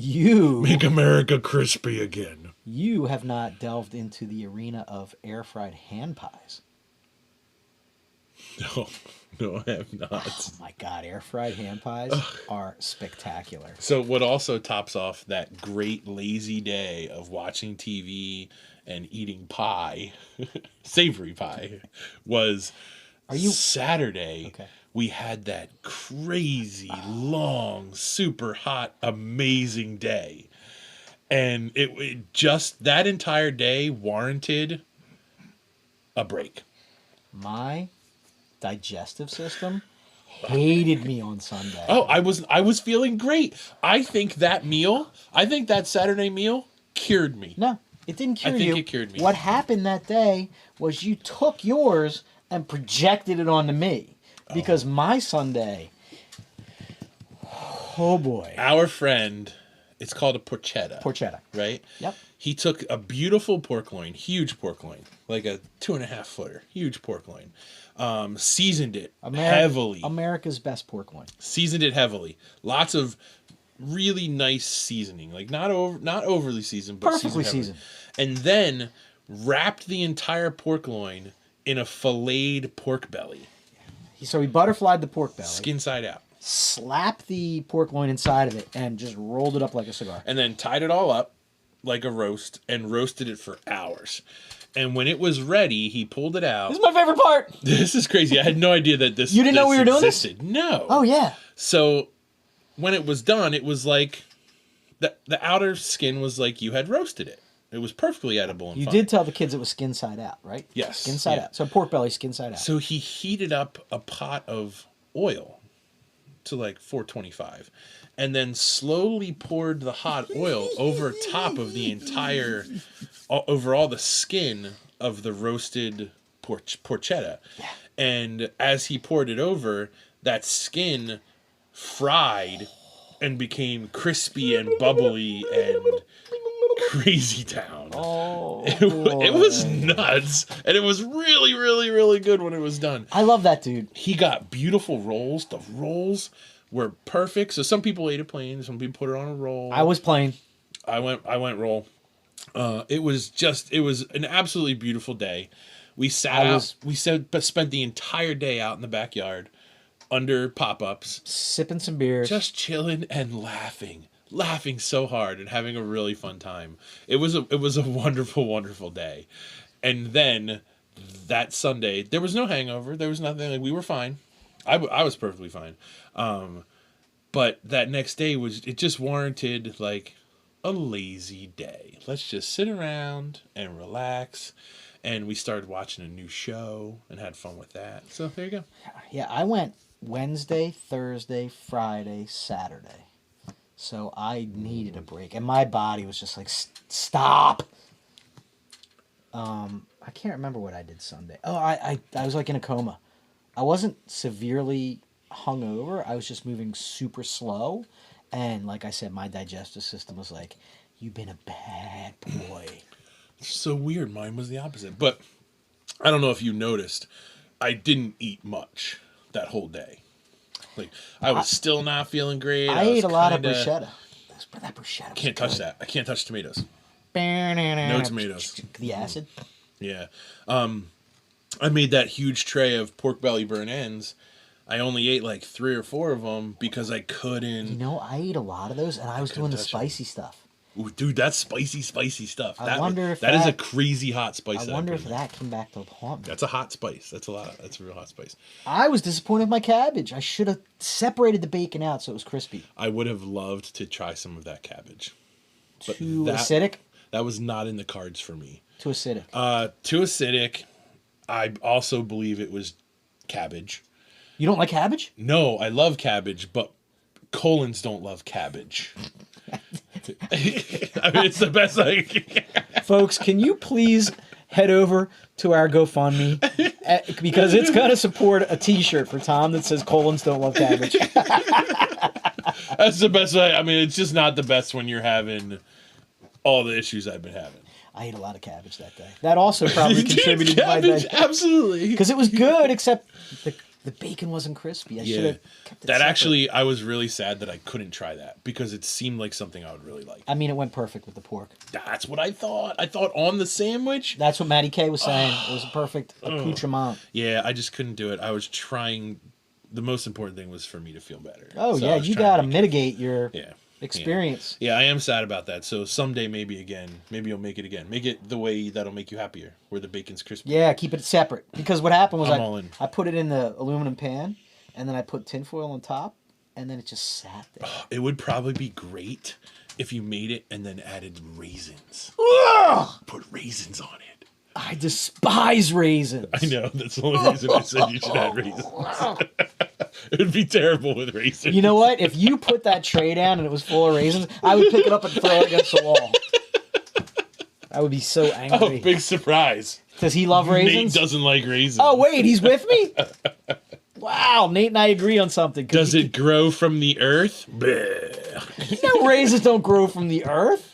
Make America crispy again. You have not delved into the arena of air fried hand pies. No, I have not. Oh my God, air fried hand pies are spectacular. So what also tops off that great lazy day of watching TV and eating pie, savory pie, was Saturday. Okay. We had that crazy, long, super hot, amazing day. And it just, that entire day warranted a break. My digestive system hated me on Sunday. Oh, I was feeling great. I think that Saturday meal cured me. No, it didn't cure you. I think it cured me. What happened that day was you took yours and projected it onto me. Because my Sunday, oh boy. Our friend It's called a porchetta. Porchetta. Right? Yep. He took a beautiful pork loin, huge pork loin, like a 2.5 footer, huge pork loin. Seasoned it heavily. America's best pork loin. Seasoned it heavily. Lots of really nice seasoning, like not overly seasoned, but Perfectly seasoned. And then wrapped the entire pork loin in a filleted pork belly. So he butterflied the pork belly. Skin side out. Slapped the pork loin inside of it and just rolled it up like a cigar. And then tied it all up like a roast and roasted it for hours. And when it was ready, he pulled it out. This is my favorite part. This is crazy. I had no idea that this. You didn't know we were doing this? No. Oh yeah. So when it was done, it was like the outer skin was like you had roasted it. It was perfectly edible and You fine. did tell the kids it was skin side out, right? Yes. Skin side out. So pork belly, skin side out. So he heated up a pot of oil to like 425 and then slowly poured the hot oil over top of the entire, over all the skin of the roasted porchetta. Yeah. And as he poured it over, that skin fried and became crispy and bubbly and crazy town. Oh, it was nuts. And it was really, really, really good when it was done. I love that dude. He got beautiful rolls. The rolls were perfect. So some people ate it plain. Some people put it on a roll. I was plain. I went roll. It was an absolutely beautiful day. We spent the entire day out in the backyard under pop-ups, Sipping some beers. just chilling and laughing so hard and having a really fun time. It was a wonderful, wonderful day. And then that Sunday, there was no hangover. There was nothing. Like, we were fine. I was perfectly fine. But that next day it just warranted like a lazy day. Let's just sit around and relax. And we started watching a new show and had fun with that. So there you go. Yeah, I went Wednesday, Thursday, Friday, Saturday. So I needed a break. And my body was just like, stop. I can't remember what I did Sunday. Oh, I was like in a coma. I wasn't severely hungover. I was just moving super slow. And like I said, my digestive system was like, you've been a bad boy. So weird. Mine was the opposite. But I don't know if you noticed, I didn't eat much that whole day. Like, I was still not feeling great. I ate a lot of bruschetta. That bruschetta was Can't touch good. that. I can't touch tomatoes. No tomatoes. The acid. Yeah. I made that huge tray of pork belly burnt ends. I only ate like 3 or 4 of them because I couldn't. You know, I ate a lot of those, and I was doing the touch it. spicy stuff. Ooh, dude, that's spicy stuff. I wonder if that is a that- crazy hot spice. I wonder put if in there. that came back to haunt me. That's a hot spice. That's a real hot spice. I was disappointed with my cabbage. I should have separated the bacon out so it was crispy. I would have loved to try some of that cabbage. But Too acidic? That was not in the cards for me. Too acidic. Too acidic. I also believe it was cabbage. You don't like cabbage? No, I love cabbage, but colons don't love cabbage. I mean, it's the best Folks, can you please head over to our GoFundMe? Because it's going to support a t-shirt for Tom that says colons don't love cabbage. That's the best way. I mean, it's just not the best when you're having all the issues I've been having. I ate a lot of cabbage that day. That also probably contributed to my Cabbage, digestion. absolutely. Because it was good, except the bacon wasn't crispy. I should Yeah, have kept it that separate. actually, I was really sad that I couldn't try that because it seemed like something I would really like. I mean, it went perfect with the pork. That's what I thought. I thought on the sandwich. That's what Maddie K was saying. It was a perfect accoutrement. Yeah, I just couldn't do it. I was trying. The most important thing was for me to feel better. Oh, So I yeah, was you trying got to make it- mitigate your Yeah. experience. Yeah, I am sad about that. So someday, maybe again, maybe you'll make it again. Make it the way that'll make you happier, where the bacon's crispy. Yeah, keep it separate. Because what happened was I'm all in. I put it in the aluminum pan, and then I put tinfoil on top, and then it just sat there. It would probably be great if you made it and then added raisins. Put raisins on it. I despise raisins. I know, that's the only reason I said you should add raisins. It would be terrible with raisins. You know what? If you put that tray down and it was full of raisins, I would pick it up and throw it against the wall. I would be so Oh, angry. big surprise. Does he love Nate raisins? doesn't like raisins. Oh, wait, he's with me? Wow, Nate and I agree on something. Does it grow from the earth? Bleh. You know, raisins don't grow from the earth.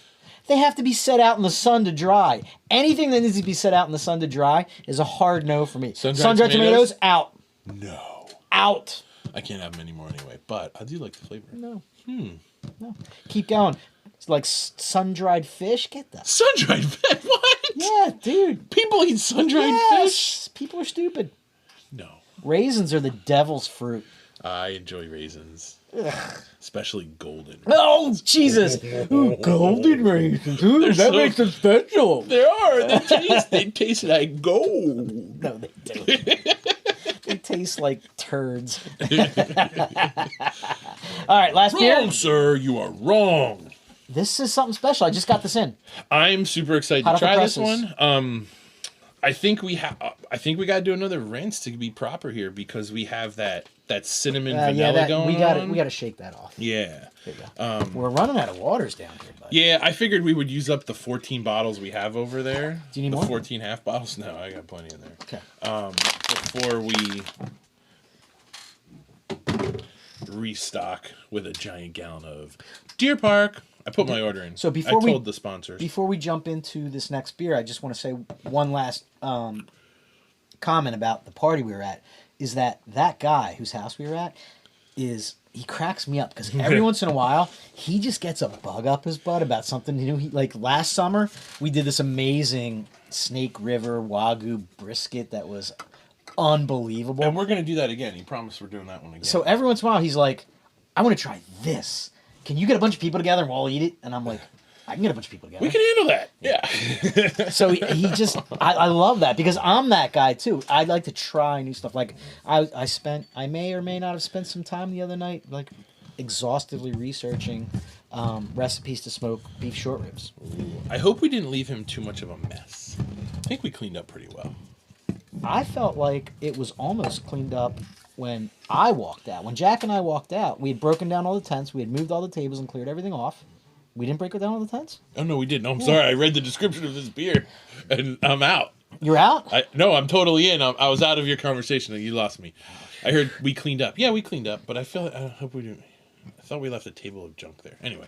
They have to be set out in the sun to dry. Anything that needs to be set out in the sun to dry is a hard no for me. Sun-dried tomatoes, out. No. Out. I can't have them anymore anyway, but I do like the flavor. No. No. Keep going. It's like sun-dried fish. Get the Sun-dried fish? What? Yeah, dude. People eat sun-dried fish? People are stupid. No. Raisins are the devil's fruit. I enjoy raisins. Especially golden. Oh, Jesus. Ooh, golden raisins. Ooh, that makes them special. They are. They taste like gold. No, they don't. They taste like turds. All right, last beer. Wrong, sir. You are wrong. This is something special. I just got this in. I'm super excited Hot to off the try this presses. one. I think we got to do another rinse to be proper here because we have that cinnamon vanilla going on. We got to shake that off. Yeah. There you go. We're running out of waters down here, bud. Yeah, I figured we would use up the 14 bottles we have over there. Do you need the more? 14 half bottles? No, I got plenty in there. Okay. Before we restock with a giant gallon of Deer Park. I put my order in. So I told the sponsors. Before we jump into this next beer, I just want to say one last comment about the party we were at. Is that guy whose house we were at he cracks me up because every once in a while he just gets a bug up his butt about something new. Like last summer we did this amazing Snake River Wagyu brisket that was unbelievable. And we're gonna do that again. He promised we're doing that one again. So every once in a while he's like, I want to try this. Can you get a bunch of people together and we'll all eat it? And I'm like, I can get a bunch of people together. We can handle that. Yeah. So he just, I love that because I'm that guy too. I like to try new stuff. Like I may or may not have spent some time the other night, like exhaustively researching recipes to smoke beef short ribs. I hope we didn't leave him too much of a mess. I think we cleaned up pretty well. I felt like it was almost cleaned up when I walked out. When Jack and I walked out, we had broken down all the tents. We had moved all the tables and cleared everything off. We didn't break down all the tents? Oh, no, we didn't. No, I'm sorry. I read the description of this beer, and I'm out. You're out? No, I'm totally in. I was out of your conversation, and you lost me. I heard we cleaned up. Yeah, we cleaned up, but I hope we didn't. I thought we left a table of junk there. Anyway,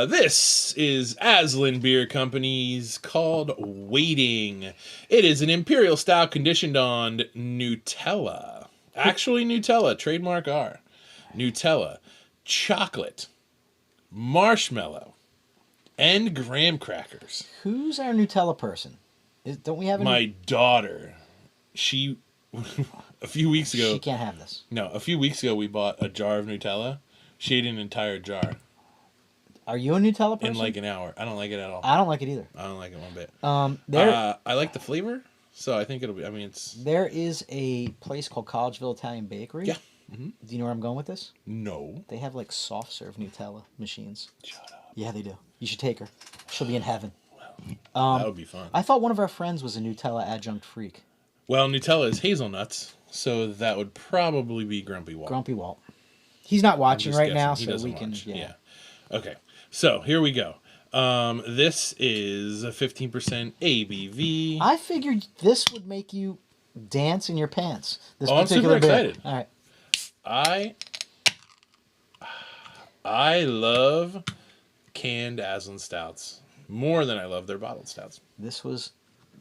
this is Aslin Beer Company's called Waiting. It is an Imperial Stout conditioned on Nutella. Actually, Nutella, trademark R. Nutella, chocolate, marshmallow, and graham crackers. Who's our Nutella person? Don't we have any? My daughter. She, a few weeks ago. She can't have this. No, a few weeks ago we bought a jar of Nutella. She ate an entire jar. Are you a Nutella person? In like an hour. I don't like it at all. I don't like it either. I don't like it one bit. I like the flavor, so I think it'll be. I mean, it's. There is a place called Collegeville Italian Bakery. Yeah. Mm-hmm. Do you know where I'm going with this? No. They have like soft serve Nutella machines. Shut up. Yeah, they do. You should take her. She'll be in heaven. That would be fun. I thought one of our friends was a Nutella adjunct freak. Well, Nutella is hazelnuts, so that would probably be Grumpy Walt. Grumpy Walt. He's not watching right now, He so doesn't we can. watch. Yeah. Okay, so here we go. This is a 15% ABV. I figured this would make you dance in your pants. This I'm super particular beer. excited. All right. I love canned Aslin stouts more than I love their bottled stouts. This was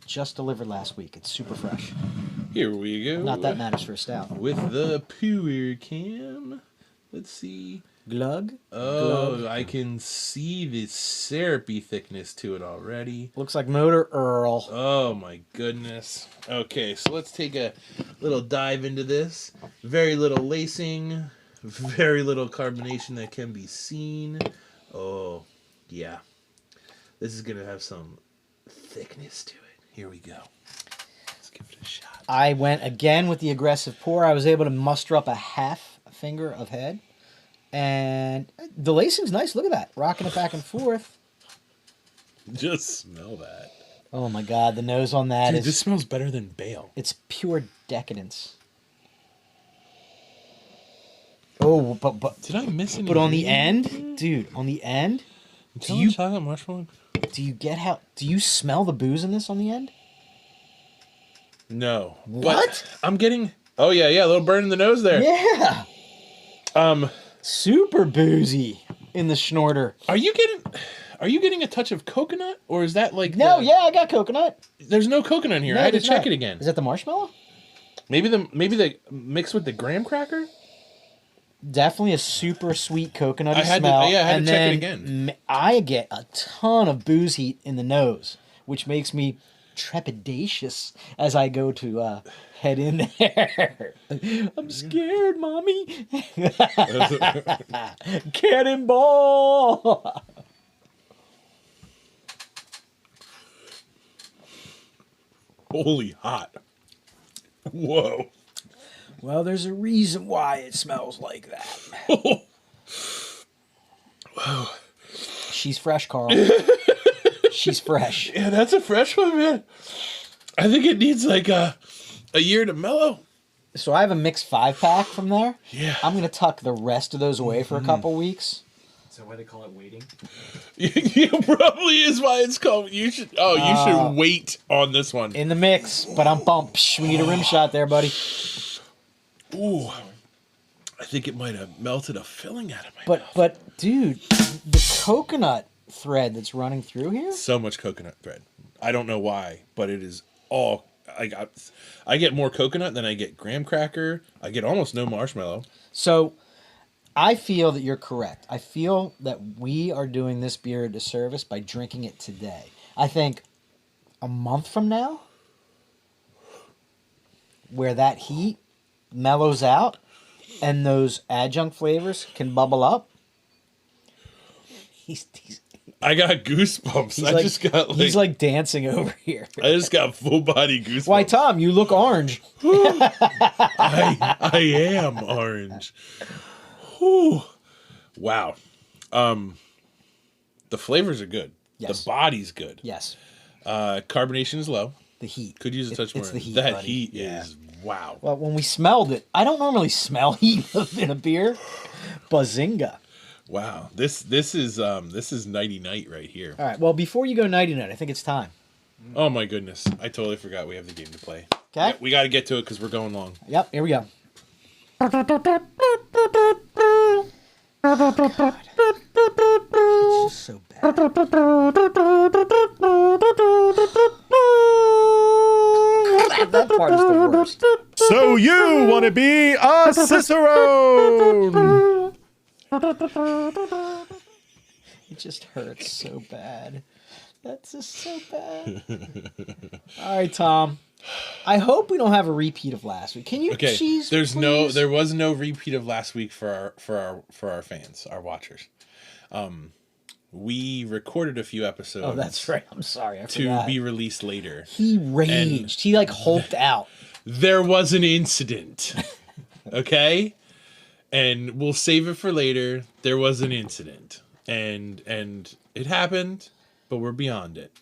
just delivered last week. It's super fresh. Here we go. Not that matters for a stout. With the pure cam. Let's see. Glug. Oh, Glug. I can see the syrupy thickness to it already. Looks like Motor Earl. Oh my goodness. Okay, so let's take a little dive into this. Very little lacing, very little carbonation that can be seen. Oh, yeah. This is going to have some thickness to it. Here we go. Let's give it a shot. I went again with the aggressive pour. I was able to muster up a half finger of head. And the lacing's nice. Look at that. Rocking it back and forth. Just smell that. Oh my God, the nose on that Dude, is... this smells better than Bale. It's pure decadence. Oh, but Did I miss anything? But on the end, dude, on the end, do you chocolate marshmallow? do you get how... Do you smell the booze in this on the end? No. What? But I'm getting Oh yeah, a little burn in the nose there. Yeah. Um, Super boozy in the schnorter. are you getting a touch of coconut, or is that like No, yeah, I got coconut. There's no coconut in here. No, I had to there's check not. it again. Is that the marshmallow? Maybe the mix with the graham cracker. Definitely a super sweet coconutty I had smell. to check it then again. I get a ton of booze heat in the nose, which makes me trepidatious as I go to head in there. I'm scared, mommy. Cannonball. Holy hot! Whoa! Well, there's a reason why it smells like that. Whoa! She's fresh, Carl. She's fresh. Yeah, that's a fresh one, man. I think it needs like a year to mellow. So I have a mixed 5-pack from there. Yeah. I'm gonna tuck the rest of those away for a couple weeks. Is that why they call it waiting? Yeah, probably is why it's called. You should wait on this one. In the mix, but I'm bumped. We need a rim shot there, buddy. Ooh, I think it might have melted a filling out of my mouth. But dude, the coconut thread that's running through here. So much coconut thread. I don't know why, but it is all. I get more coconut than I get graham cracker. I get almost no marshmallow. So I feel that you're correct. I feel that we are doing this beer a disservice by drinking it today. I think a month from now, where that heat mellows out and those adjunct flavors can bubble up. I got goosebumps. He's like dancing over here. I just got full body goosebumps. Why, Tom, you look orange. I am orange. Whew. Wow. The flavors are good. Yes. The body's good. Yes. Carbonation is low. The heat. Could use a touch more. It's the heat, that buddy. heat Yeah. is wow. Well, when we smelled it, I don't normally smell heat in a beer. Bazinga. Wow. This is nighty night right here. All right. Well, before you go nighty night, I think it's time. Oh my goodness. I totally forgot we have the game to play. Okay. We got to get to it because we're going long. Yep. Here we go. It's just so bad. That part is the worst. So you want to be a Cicerone? It just hurts so bad. That's just so bad. All right, Tom. I hope we don't have a repeat of last week. Can you please? There was no repeat of last week for our fans, our watchers. We recorded a few episodes. Oh, that's right. I'm sorry. I to forgot. be released later. He raged. He like hulked out. There was an incident. Okay? And we'll save it for later. There was an incident. And it happened, but we're beyond it.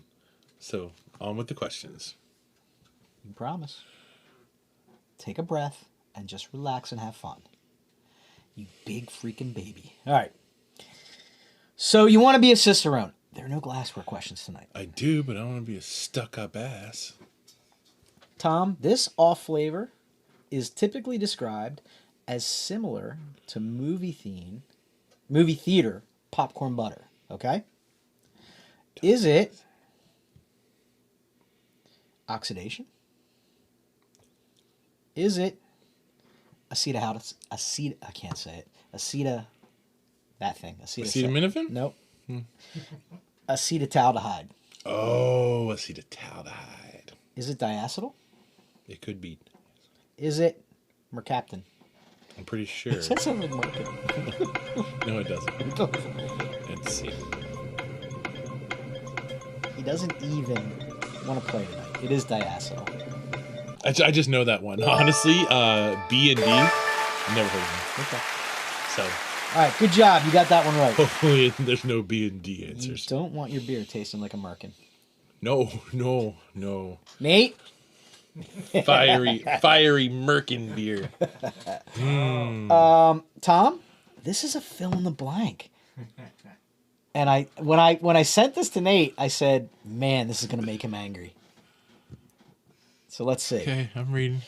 So, on with the questions. You promise. Take a breath and just relax and have fun. You big freaking baby. All right. So you want to be a Cicerone. There are no glassware questions tonight. I do, but I don't want to be a stuck-up ass. Tom, this off flavor is typically described as similar to movie theater popcorn butter. Okay? Is it oxidation? Is it I can't say it. Acetaminophen? Nope. Acetaldehyde. Oh, acetaldehyde. Is it diacetyl? It could be. Is it mercaptan? I'm pretty sure. That sounds like mercaptan. No, it doesn't. Let's see. He doesn't even want to play tonight. It is diacetyl. I just know that one. Honestly, B and D, never heard of them. Okay. So All right, good job. You got that one right. hopefully there's no B and D You answers. don't want your beer tasting like a merkin. No. Nate? Fiery merkin beer. Tom, this is a fill in the blank. And when I sent this to Nate, I said, "Man, this is going to make him angry." So let's see. Okay, I'm reading.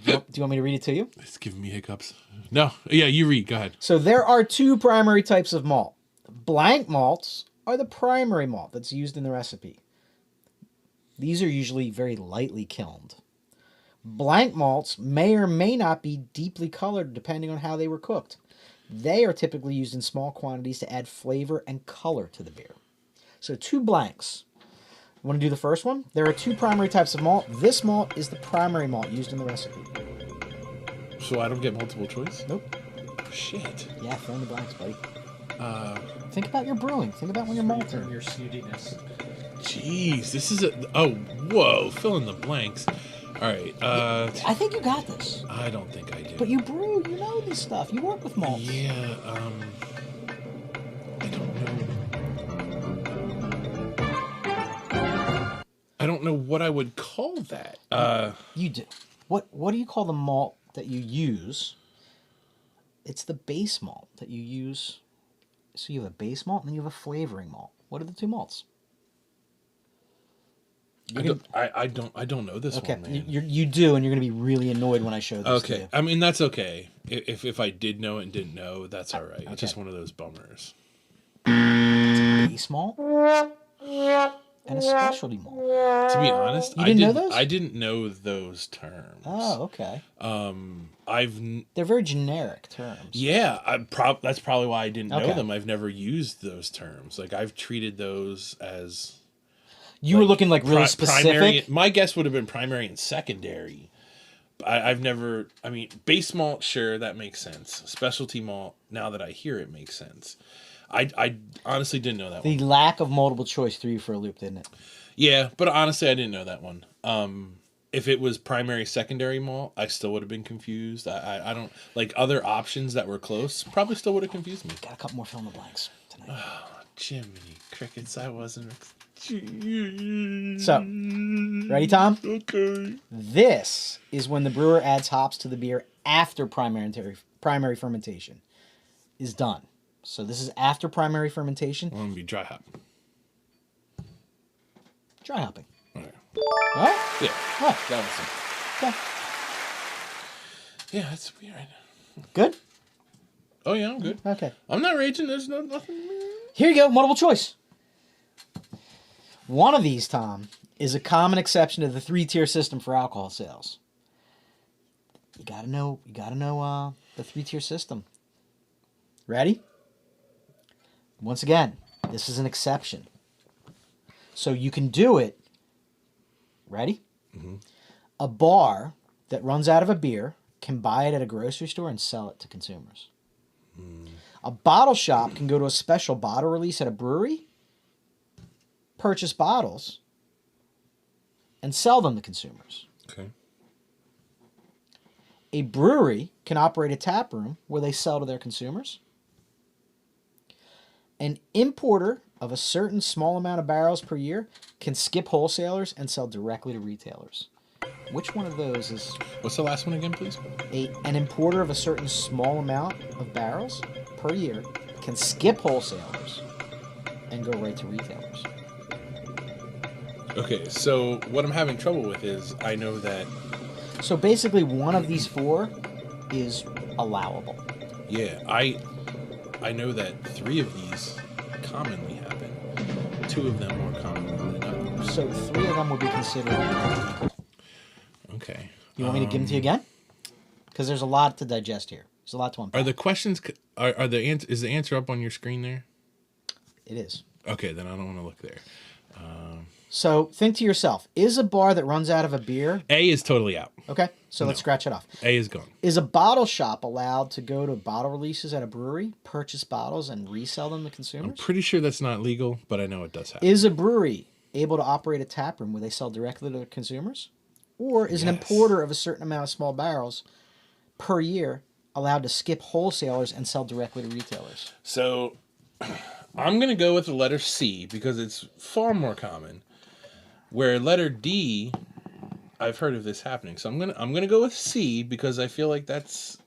Do you want me to read it to you? It's giving me hiccups. No. Yeah, you read. Go ahead. So there are two primary types of malt. Blank malts are the primary malt that's used in the recipe. These are usually very lightly kilned. Blank malts may or may not be deeply colored depending on how they were cooked. They are typically used in small quantities to add flavor and color to the beer. So two blanks. You want to do the first one? There are two primary types of malt. This malt is the primary malt used in the recipe. So I don't get multiple choice? Nope. Shit. Yeah, fill in the blanks, buddy. Think about your brewing. Think about when you're malting. Your snootiness. Jeez, this is a... Oh, whoa. Fill in the blanks. All right. I think you got this. I don't think I do. But you brew. You know this stuff. You work with malts. Yeah, I don't know. I don't know what I would call that. You do. What do you call the malt that you use? It's the base malt that you use. So you have a base malt and then you have a flavoring malt. What are the two malts? I don't know this Okay, one, man. you do, and you're going to be really annoyed when I show this to Okay, you. I mean that's okay. If I did know it and didn't know, that's all right. Okay. It's just one of those bummers. Base malt and a specialty malt. To be honest, You didn't know those? I didn't know those terms. Oh, okay. They're very generic terms. Yeah, that's probably why I didn't know Okay. them. I've never used those terms. Like I've treated those as You were looking like really specific. primary. My guess would have been primary and secondary. I've never. I mean, base malt, sure, that makes sense. Specialty malt, now that I hear it, makes sense. I honestly didn't know that The one. lack of multiple choice threw you for a loop, didn't it? Yeah, but honestly, I didn't know that one. If it was primary, secondary malt, I still would have been confused. I don't like other options that were close. Probably still would have confused me. Got a couple more fill in the blanks tonight. Jiminy crickets, I wasn't. So, ready, Tom? Okay. This is when the brewer adds hops to the beer after primary fermentation is done. So this is after primary fermentation. I'm gonna be dry hop. Dry hopping. All right. All right? Yeah. Oh, That was some. okay. Yeah, that's weird. Good? Oh yeah, I'm good. Okay. I'm not raging. There's nothing. Here you go, multiple choice. One of these, Tom, is a common exception to the 3-tier system for alcohol sales. You gotta know the 3-tier system. Ready? Once again, this is an exception. So you can do it. Ready? Mm-hmm. A bar that runs out of a beer can buy it at a grocery store and sell it to consumers. A bottle shop can go to a special bottle release at a brewery, purchase bottles, and sell them to consumers. Okay. A brewery can operate a tap room where they sell to their consumers. An importer of a certain small amount of barrels per year can skip wholesalers and sell directly to retailers. Which one of those is What's the last one again, please? an importer of a certain small amount of barrels per year can skip wholesalers and go right to retailers? Okay, so what I'm having trouble with is I know that So basically one of these four is allowable. yeah, I know that 3 of these commonly happen. 2 of them more commonly than others. So 3 of them would be considered. Okay. You want me to give them to you again? Because there's a lot to digest here. There's a lot to unpack. Are the questions is the answer up on your screen there? It is. Okay, then I don't want to look there. So think to yourself, is a bar that runs out of a beer... A is totally out. Okay, so let's scratch it off. A is gone. Is a bottle shop allowed to go to bottle releases at a brewery, purchase bottles, and resell them to I'm consumers? pretty sure that's not legal, but I know it does happen. Is a brewery able to operate a tap room where they sell directly to consumers? Or is an Yes. importer of a certain amount of small barrels per year allowed to skip wholesalers and sell directly to retailers? So I'm going to go with the letter C because it's far more common. Where letter D, I've heard of this happening. So I'm going to go with C because I feel like that's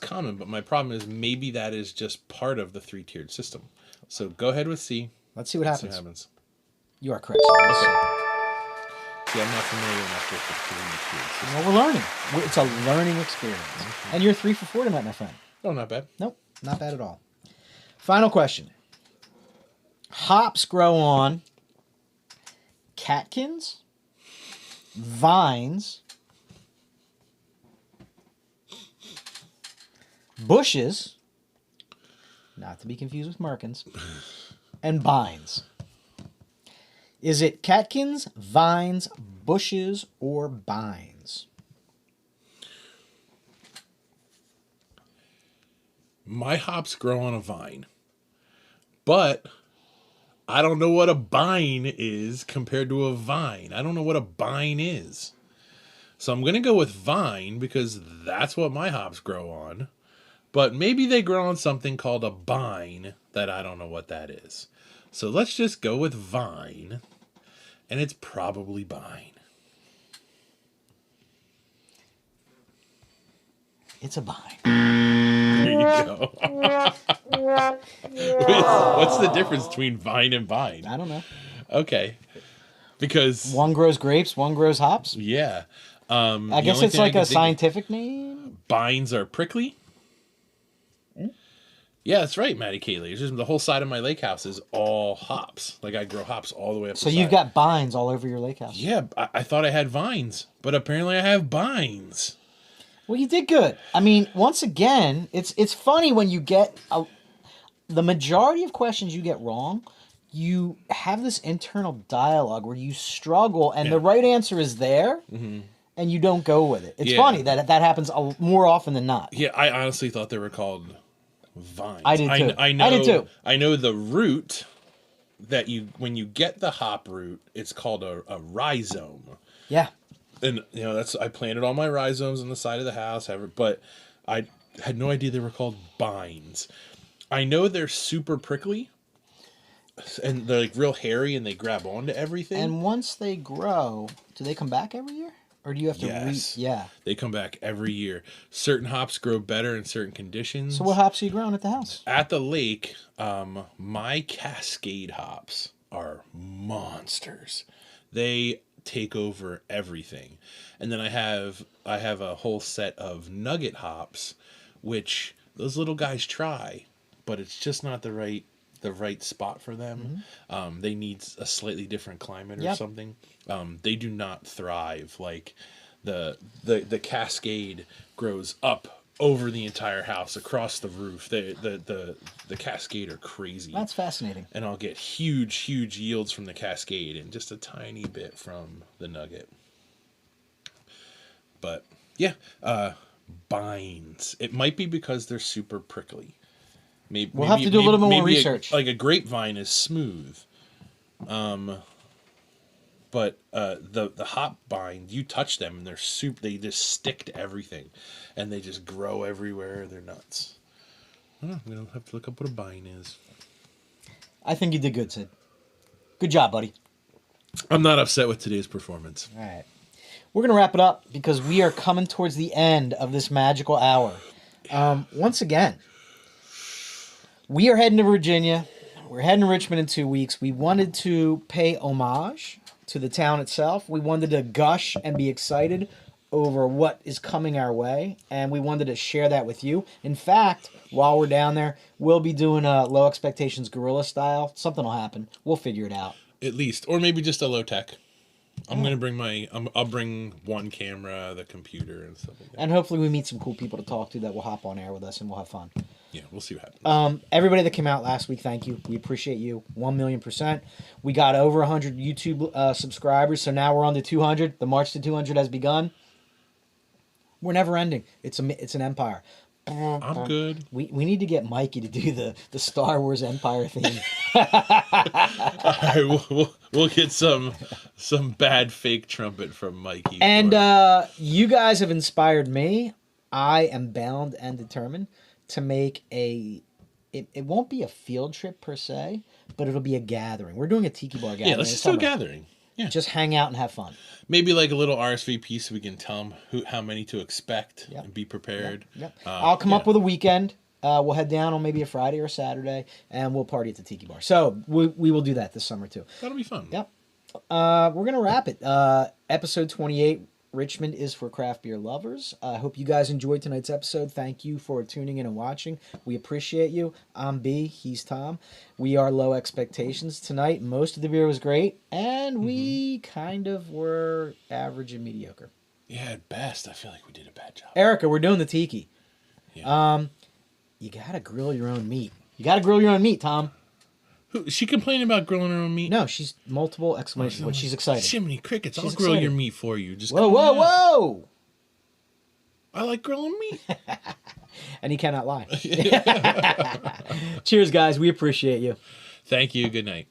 common, but my problem is maybe that is just part of the 3-tiered system. So go ahead with C. Let's see what Let's see happens. what happens. You are correct, sir. Let's see. See, I'm not familiar enough with the 3 tier system. Well, we're learning. It's a learning experience. And you're 3 for 4 tonight, my friend. Oh, not bad. Nope, not bad at all. Final question. Hops grow on catkins, vines, bushes, not to be confused with merkins, and bines. Is it catkins, vines, bushes, or bines? My hops grow on a vine, but I don't know what a bine is compared to a vine. I don't know what a bine is. So I'm going to go with vine because that's what my hops grow on. But maybe they grow on something called a bine that I don't know what that is. So let's just go with vine, and it's probably bine. It's a bine. There you go. What's the difference between vine and vine? I don't know. Okay. Because... One grows grapes, one grows hops. Yeah. I guess it's like a scientific name. Bines are prickly. Yeah, that's right, Maddie Kaylee. It's just the whole side of my lake house is all hops. Like I grow hops all the way up. So the you've side. got bines all over your lake house. Yeah, I thought I had vines, but apparently I have bines. Well, you did good. I mean, once again, it's funny when you get the majority of questions you get wrong. You have this internal dialogue where you struggle, and the right answer is there, and you don't go with it. It's funny that happens more often than not. Yeah, I honestly thought they were called vines. I did too. I know, I did too. I know the root that when you get the hop root, it's called a rhizome. Yeah. And I planted all my rhizomes on the side of the house, but I had no idea they were called bines. I know they're super prickly, and they're like real hairy, and they grab onto everything. And once they grow, do they come back every year, or do you have to? Yes. Yeah. They come back every year. Certain hops grow better in certain conditions. So what hops are you growing at the house? At the lake, my Cascade hops are monsters. They take over everything. And then I have a whole set of nugget hops, which those little guys try, but it's just not the right spot for them. They need a slightly different climate or something. They do not thrive like the Cascade grows up over the entire house, across the roof. The Cascade are crazy. That's fascinating. And I'll get huge yields from the Cascade and just a tiny bit from the Nugget. But yeah, bines. It might be because they're super prickly. We'll have to do a little more research. Like a grapevine is smooth. But the hop bind, you touch them and they just stick to everything, and they just grow everywhere. They're nuts. I'm gonna have to look up what a bine is. I think you did good, Sid. Good job, buddy. I'm not upset with today's performance. All right. We're going to wrap it up because we are coming towards the end of this magical hour. Once again, we are heading to Virginia. We're heading to Richmond in 2 weeks. We wanted to pay homage to the town itself. We wanted to gush and be excited over what is coming our way, and we wanted to share that with you. In fact, while we're down there, we'll be doing a Low Expectations guerrilla style. Something will happen. We'll figure it out. At least, or maybe just a low tech. I'm gonna bring I'll bring one camera, the computer, and stuff like that. And hopefully we meet some cool people to talk to that will hop on air with us, and we'll have fun. Yeah, we'll see what happens. Everybody that came out last week, thank you. We appreciate you 1,000,000%. We got over 100 YouTube subscribers, so now we're on to 200. The march to 200 has begun. We're never ending. It's an empire. I'm good. We need to get Mikey to do the Star Wars Empire theme. All right, we'll get some bad fake trumpet from Mikey. And you guys have inspired me. I am bound and determined to make it won't be a field trip per se, but it'll be a gathering. We're doing a tiki bar gathering. Yeah, let's just do a gathering. Yeah. Just hang out and have fun. Maybe like a little RSVP so we can tell them how many to expect and be prepared. Yep. I'll come up with a weekend. We'll head down on maybe a Friday or a Saturday, and we'll party at the tiki bar. So we will do that this summer too. That'll be fun. Yep. we're gonna wrap it. Episode 28. Richmond is for craft beer lovers. I hope you guys enjoyed tonight's episode. Thank you for tuning in and watching. We appreciate you. I'm B. He's Tom. We are Low Expectations. Tonight, most of the beer was great, and we kind of were average and mediocre. Yeah, at best, I feel like we did a bad job. Erica, we're doing the tiki. Yeah. You gotta grill your own meat. You gotta grill your own meat, Tom. Who, she complaining about grilling her own meat? No, she's multiple exclamation points. She's excited. Jiminy crickets! I'll She's grill excited. your meat for you. Just Whoa, come whoa, on out. whoa! I like grilling meat. And he cannot lie. Cheers, guys. We appreciate you. Thank you. Good night.